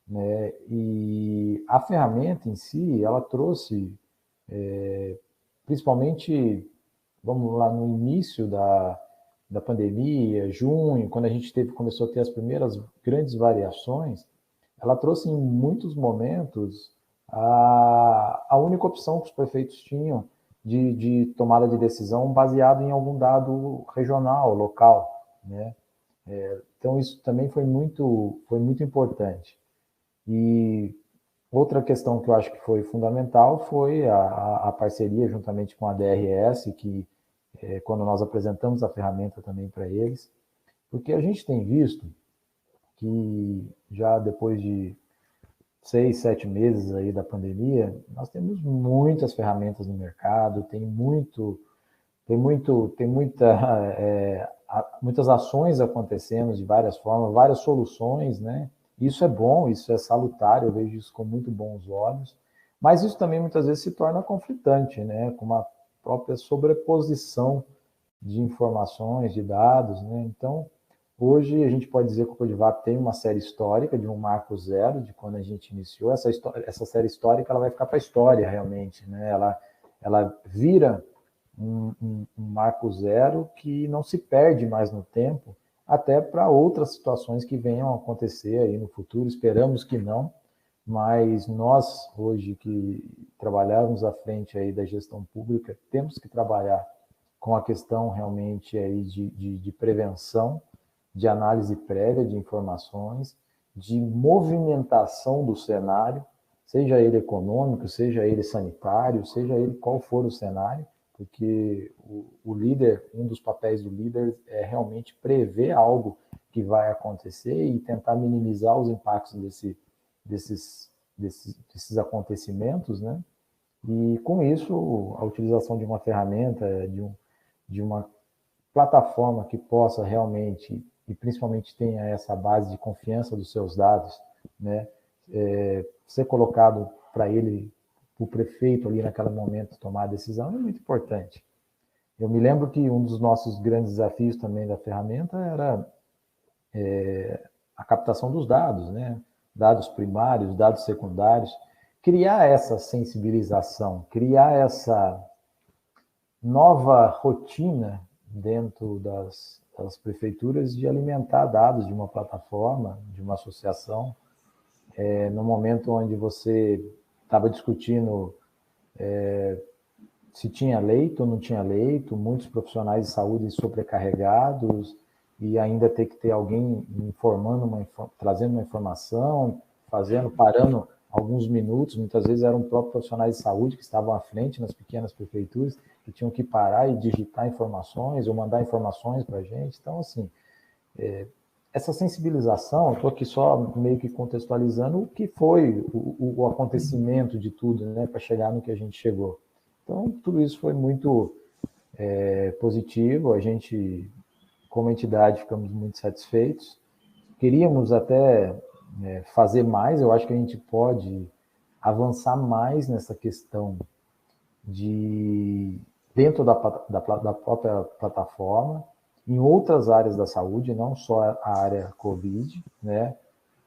[SPEAKER 2] né, e a ferramenta em si, ela trouxe, principalmente, vamos lá, no início da pandemia, junho, quando a gente começou a ter as primeiras grandes variações, ela trouxe em muitos momentos a única opção que os prefeitos tinham de tomada de decisão baseado em algum dado regional, local, né? Então, isso também foi muito importante. E outra questão que eu acho que foi fundamental foi a parceria juntamente com a DRS, que quando nós apresentamos a ferramenta também para eles, porque a gente tem visto que já depois de 6, 7 meses aí da pandemia, nós temos muitas ferramentas no mercado, muitas ações acontecendo de várias formas, várias soluções, né? Isso é bom, isso é salutar, eu vejo isso com muito bons olhos, mas isso também muitas vezes se torna conflitante, né? Com uma própria sobreposição de informações, de dados, né? Então, hoje a gente pode dizer que o Codivato tem uma série histórica de um marco zero, de quando a gente iniciou. Essa série histórica ela vai ficar para a história, realmente, né? Ela vira um marco zero que não se perde mais no tempo, até para outras situações que venham a acontecer aí no futuro. Esperamos que não, mas nós, hoje, que trabalhamos à frente aí da gestão pública, temos que trabalhar com a questão realmente aí de prevenção, de análise prévia de informações, de movimentação do cenário, seja ele econômico, seja ele sanitário, seja ele qual for o cenário, porque o líder, um dos papéis do líder é realmente prever algo que vai acontecer e tentar minimizar os impactos desses acontecimentos, né? E com isso, a utilização de uma ferramenta, de uma plataforma que possa realmente, e principalmente tenha essa base de confiança dos seus dados, né? Ser colocado para ele, o prefeito ali naquele momento tomar a decisão é muito importante. Eu me lembro que um dos nossos grandes desafios também da ferramenta era a captação dos dados, né? Dados primários, dados secundários, criar essa sensibilização, criar essa nova rotina dentro das prefeituras de alimentar dados de uma plataforma, de uma associação, no momento onde você estava discutindo se tinha leito ou não tinha leito, muitos profissionais de saúde sobrecarregados, e ainda ter que ter alguém informando, trazendo uma informação, parando alguns minutos, muitas vezes eram próprios profissionais de saúde que estavam à frente nas pequenas prefeituras, que tinham que parar e digitar informações ou mandar informações para a gente. Então, assim, essa sensibilização, estou aqui só meio que contextualizando o que foi o acontecimento de tudo, né, para chegar no que a gente chegou. Então, tudo isso foi muito positivo, a gente, como entidade, ficamos muito satisfeitos. Queríamos até fazer mais, eu acho que a gente pode avançar mais nessa questão dentro da própria plataforma, em outras áreas da saúde, não só a área COVID, né?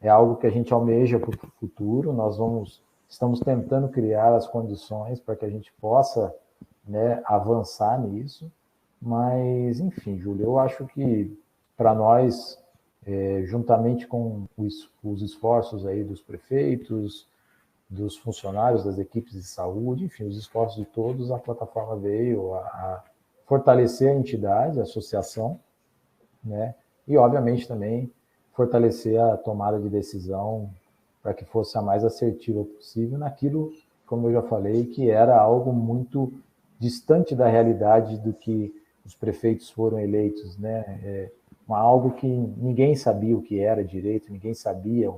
[SPEAKER 2] É algo que a gente almeja para o futuro, estamos tentando criar as condições para que a gente possa, né, avançar nisso, mas, enfim, Júlio, eu acho que para nós, juntamente com os esforços aí dos prefeitos, dos funcionários, das equipes de saúde, enfim, os esforços de todos, a plataforma veio a fortalecer a entidade, a associação, né? E, obviamente, também fortalecer a tomada de decisão para que fosse a mais assertiva possível naquilo, como eu já falei, que era algo muito distante da realidade do que os prefeitos foram eleitos, né? Algo que ninguém sabia o que era direito, ninguém sabia,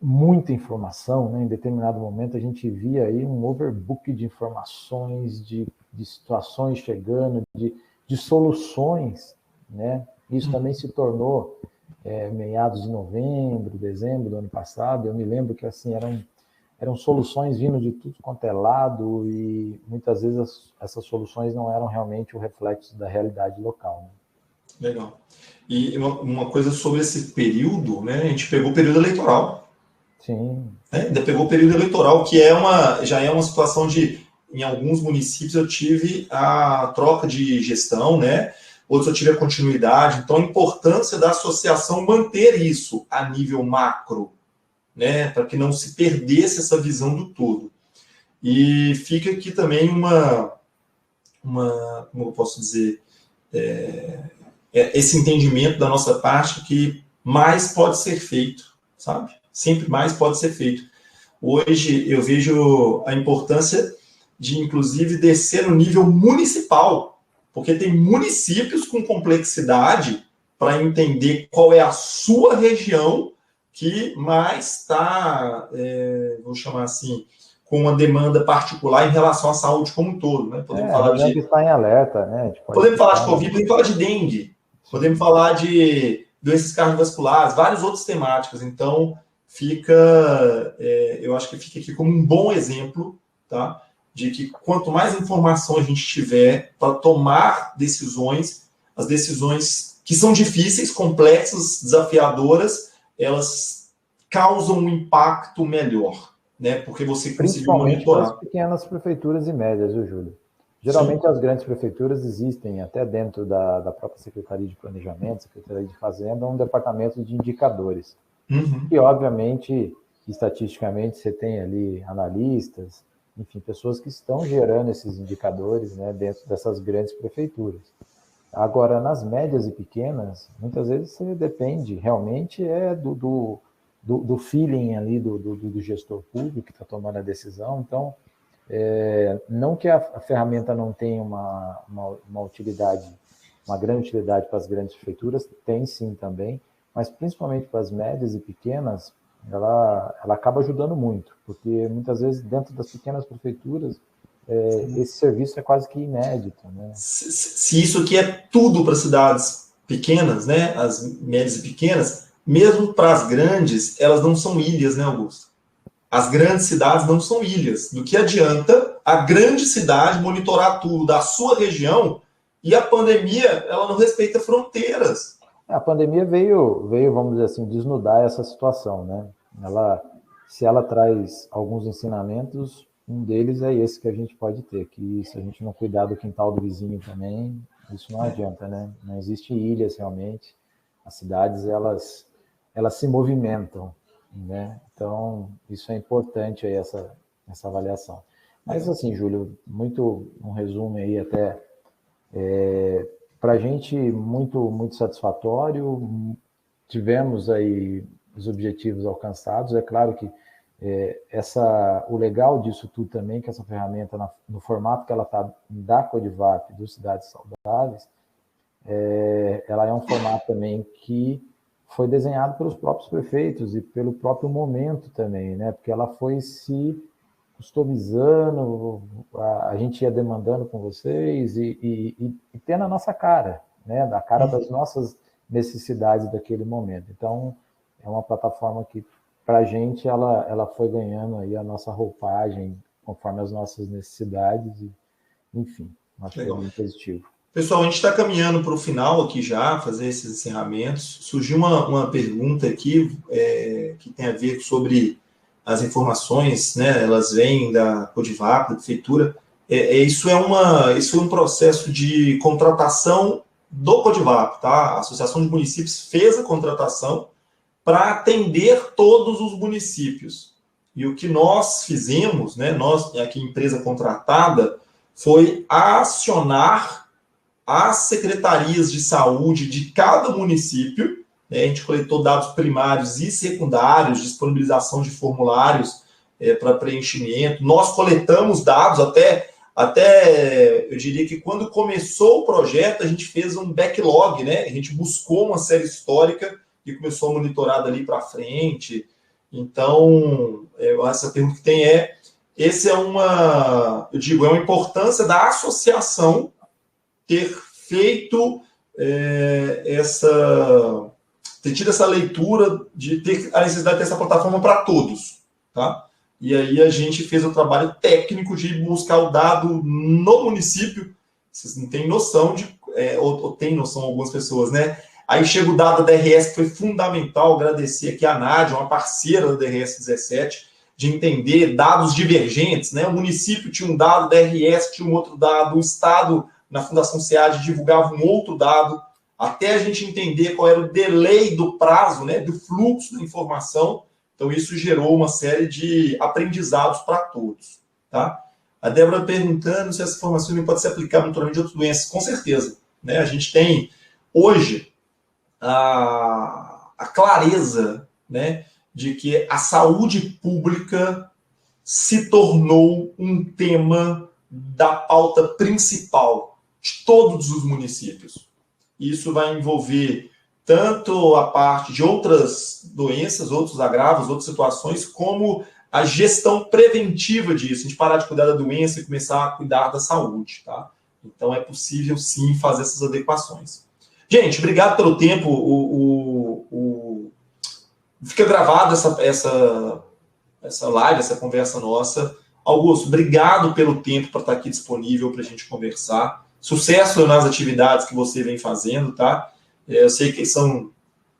[SPEAKER 2] muita informação, né? Em determinado momento a gente via aí um overbook de informações, de situações chegando, de soluções, né? Isso também se tornou meados de novembro, dezembro do ano passado. Eu me lembro que assim eram soluções vindo de tudo quanto é lado e muitas vezes essas soluções não eram realmente o reflexo da realidade local, né?
[SPEAKER 1] Legal. E uma coisa sobre esse período, né? A gente pegou o período eleitoral.
[SPEAKER 2] Sim.
[SPEAKER 1] Né? Ainda pegou o período eleitoral, que já é uma situação de, em alguns municípios eu tive a troca de gestão, né? Outros eu tive a continuidade. Então, a importância da associação manter isso a nível macro, né? Para que não se perdesse essa visão do todo. E fica aqui também como eu posso dizer, esse entendimento da nossa parte que mais pode ser feito, sabe? Sempre mais pode ser feito. Hoje eu vejo a importância de, inclusive, descer no nível municipal, porque tem municípios com complexidade para entender qual é a sua região que mais está, vou chamar assim, com uma demanda particular em relação à saúde como um todo, né?
[SPEAKER 2] Podemos falar de... está em alerta, né?
[SPEAKER 1] Podemos falar de Covid, podemos falar de dengue, podemos falar de doenças cardiovasculares, várias outras temáticas. Então, eu acho que fica aqui como um bom exemplo, tá? De que quanto mais informação a gente tiver para tomar decisões, as decisões que são difíceis, complexas, desafiadoras, elas causam um impacto melhor, né? Porque você conseguiu monitorar.
[SPEAKER 2] Principalmente as pequenas prefeituras e médias, viu, Júlio? Geralmente, sim, as grandes prefeituras existem, até dentro da própria Secretaria de Planejamento, Secretaria de Fazenda, um departamento de indicadores.
[SPEAKER 1] Uhum.
[SPEAKER 2] E, obviamente, estatisticamente, você tem ali analistas, enfim, pessoas que estão gerando esses indicadores, né, dentro dessas grandes prefeituras. Agora, nas médias e pequenas, muitas vezes você depende, realmente, do feeling ali do gestor público que está tomando a decisão. Então, não que a ferramenta não tenha uma utilidade, uma grande utilidade para as grandes prefeituras, tem sim também, mas principalmente para as médias e pequenas, ela acaba ajudando muito, porque muitas vezes dentro das pequenas prefeituras, esse serviço é quase que inédito, né?
[SPEAKER 1] Se isso aqui é tudo para cidades pequenas, né, as médias e pequenas, mesmo para as grandes, elas não são ilhas, né, Augusto? As grandes cidades não são ilhas. Do que adianta a grande cidade monitorar tudo da sua região e a pandemia, ela não respeita fronteiras.
[SPEAKER 2] A pandemia veio, vamos dizer assim, desnudar essa situação, né? Se ela traz alguns ensinamentos, um deles é esse que a gente pode ter, que se a gente não cuidar do quintal do vizinho também, isso não adianta, né? Não existe ilhas realmente. As cidades, elas se movimentam, né? Então, isso é importante aí, essa avaliação. Mas assim, Júlio, um resumo aí até, para a gente muito satisfatório, tivemos aí os objetivos alcançados. É claro que o legal disso tudo também, que essa ferramenta, no formato que ela está da Codivap, dos Cidades Saudáveis, ela é um formato também que foi desenhado pelos próprios prefeitos e pelo próprio momento também, né? Porque ela foi se customizando, a gente ia demandando com vocês e tendo a nossa cara, né? Da cara das nossas necessidades daquele momento. Então, é uma plataforma que, para a gente, ela foi ganhando aí a nossa roupagem conforme as nossas necessidades e, enfim, acho que é muito positivo.
[SPEAKER 1] Pessoal, a gente está caminhando para o final aqui já, fazer esses encerramentos. Surgiu uma pergunta aqui que tem a ver sobre as informações, né? Elas vêm da Codivap, da prefeitura. Isso é um processo de contratação do Codivap, tá? A Associação de Municípios fez a contratação para atender todos os municípios. E o que nós fizemos, né? Nós, aqui, empresa contratada, foi acionar as secretarias de saúde de cada município, né? A gente coletou dados primários e secundários, disponibilização de formulários para preenchimento. Nós coletamos dados até, eu diria que quando começou o projeto, a gente fez um backlog, né? A gente buscou uma série histórica e começou a monitorar dali para frente. Então, essa pergunta que tem uma importância da associação ter feito ter tido essa leitura de ter a necessidade de ter essa plataforma para todos, tá? E aí a gente fez o trabalho técnico de buscar o dado no município. Vocês não têm noção ou tem noção algumas pessoas, né? Aí chega o dado da DRS, que foi fundamental, agradecer aqui a Nádia, uma parceira da DRS 17, de entender dados divergentes, né? O município tinha um dado, da DRS tinha um outro dado, o Estado, na Fundação SEAD, divulgava um outro dado, até a gente entender qual era o delay do prazo, né, do fluxo da informação. Então, isso gerou uma série de aprendizados para todos. tá? A Débora perguntando se essa informação também pode ser aplicável no tratamento de outras doenças. Com certeza, né? A gente tem, hoje, a clareza, né, de que a saúde pública se tornou um tema da pauta principal de todos os municípios. Isso vai envolver tanto a parte de outras doenças, outros agravos, outras situações, como a gestão preventiva disso, a gente parar de cuidar da doença e começar a cuidar da saúde, tá? Então é possível sim fazer essas adequações. Gente, obrigado pelo tempo. Fica gravada essa live, essa conversa nossa. Augusto, obrigado pelo tempo para estar aqui disponível para a gente conversar. Sucesso nas atividades que você vem fazendo, tá? Eu sei que são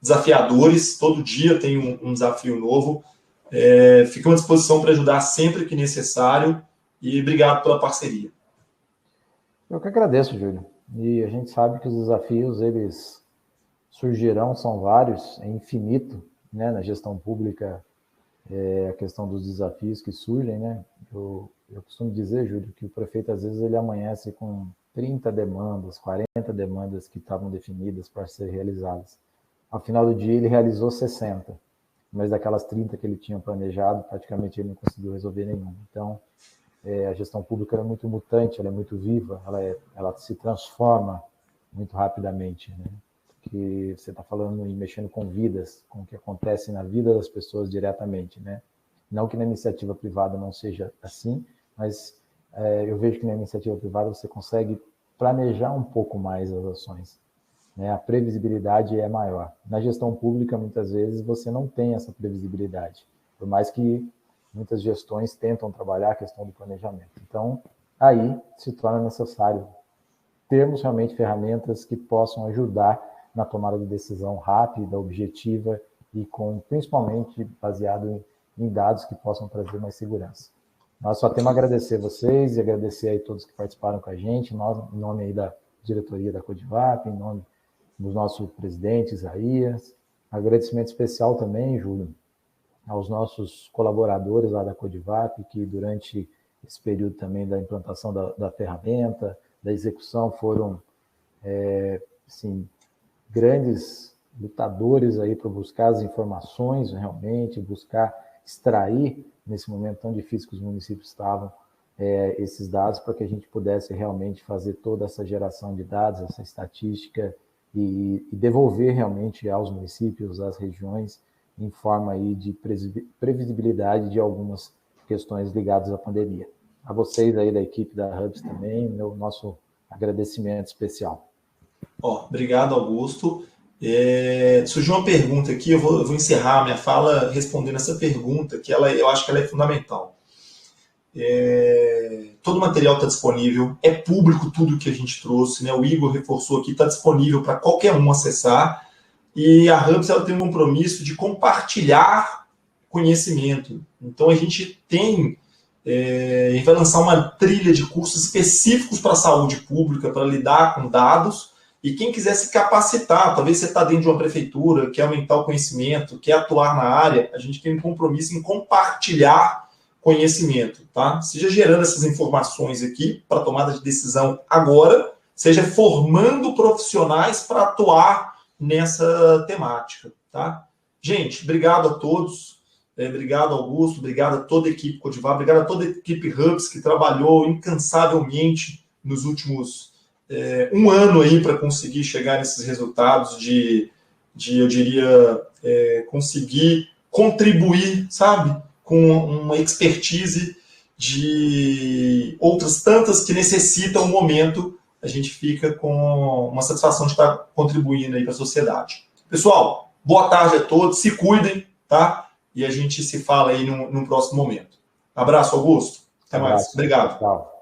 [SPEAKER 1] desafiadores, todo dia tem um desafio novo. Fico à disposição para ajudar sempre que necessário e obrigado pela parceria.
[SPEAKER 2] Eu que agradeço, Júlio. E a gente sabe que os desafios, eles surgirão, são vários, é infinito, né? Na gestão pública, a questão dos desafios que surgem, né? Eu costumo dizer, Júlio, que o prefeito, às vezes, ele amanhece com 30 demandas, 40 demandas que estavam definidas para ser realizadas. Ao final do dia, ele realizou 60, mas daquelas 30 que ele tinha planejado, praticamente ele não conseguiu resolver nenhuma. Então, a gestão pública é muito mutante, ela é muito viva, ela se transforma muito rapidamente, né? Que você está falando e mexendo com vidas, com o que acontece na vida das pessoas diretamente, né? Não que na iniciativa privada não seja assim, mas eu vejo que na iniciativa privada você consegue planejar um pouco mais as ações, né? A previsibilidade é maior. Na gestão pública, muitas vezes, você não tem essa previsibilidade, por mais que muitas gestões tentam trabalhar a questão do planejamento. Então, aí se torna necessário termos realmente ferramentas que possam ajudar na tomada de decisão rápida, objetiva e principalmente baseado em dados que possam trazer mais segurança. Nós só temos a agradecer vocês e agradecer aí todos que participaram com a gente, nós, em nome aí da diretoria da Codivap, em nome do nosso presidente, Isaías. Agradecimento especial também, Júlio, aos nossos colaboradores lá da Codivap, que durante esse período também da implantação da ferramenta, da execução, foram, assim, grandes lutadores aí para buscar as informações realmente, buscar extrair, nesse momento tão difícil que os municípios estavam, esses dados para que a gente pudesse realmente fazer toda essa geração de dados, essa estatística e devolver realmente aos municípios, às regiões, em forma aí de previsibilidade de algumas questões ligadas à pandemia. A vocês aí da equipe da Hubs também, nosso agradecimento especial.
[SPEAKER 1] Obrigado, Augusto. Surgiu uma pergunta aqui, eu vou encerrar a minha fala respondendo essa pergunta, que eu acho que ela é fundamental. Todo o material está disponível, é público tudo que a gente trouxe, né? O Igor reforçou aqui, está disponível para qualquer um acessar, e a Hubs ela tem um compromisso de compartilhar conhecimento. Então a gente vai lançar uma trilha de cursos específicos para a saúde pública, para lidar com dados. E quem quiser se capacitar, talvez você está dentro de uma prefeitura, quer aumentar o conhecimento, quer atuar na área, a gente tem um compromisso em compartilhar conhecimento, tá? Seja gerando essas informações aqui para tomada de decisão agora, seja formando profissionais para atuar nessa temática, tá? Gente, obrigado a todos, obrigado Augusto, obrigado a toda a equipe Codivap, obrigado a toda a equipe Hubs que trabalhou incansavelmente nos últimos um ano aí para conseguir chegar nesses resultados eu diria, conseguir contribuir, sabe, com uma expertise de outras tantas que necessitam um momento, a gente fica com uma satisfação de estar contribuindo aí para a sociedade. Pessoal, boa tarde a todos, se cuidem, tá? E a gente se fala aí num próximo momento. Abraço, Augusto. Até mais. Obrigado.
[SPEAKER 2] Tchau.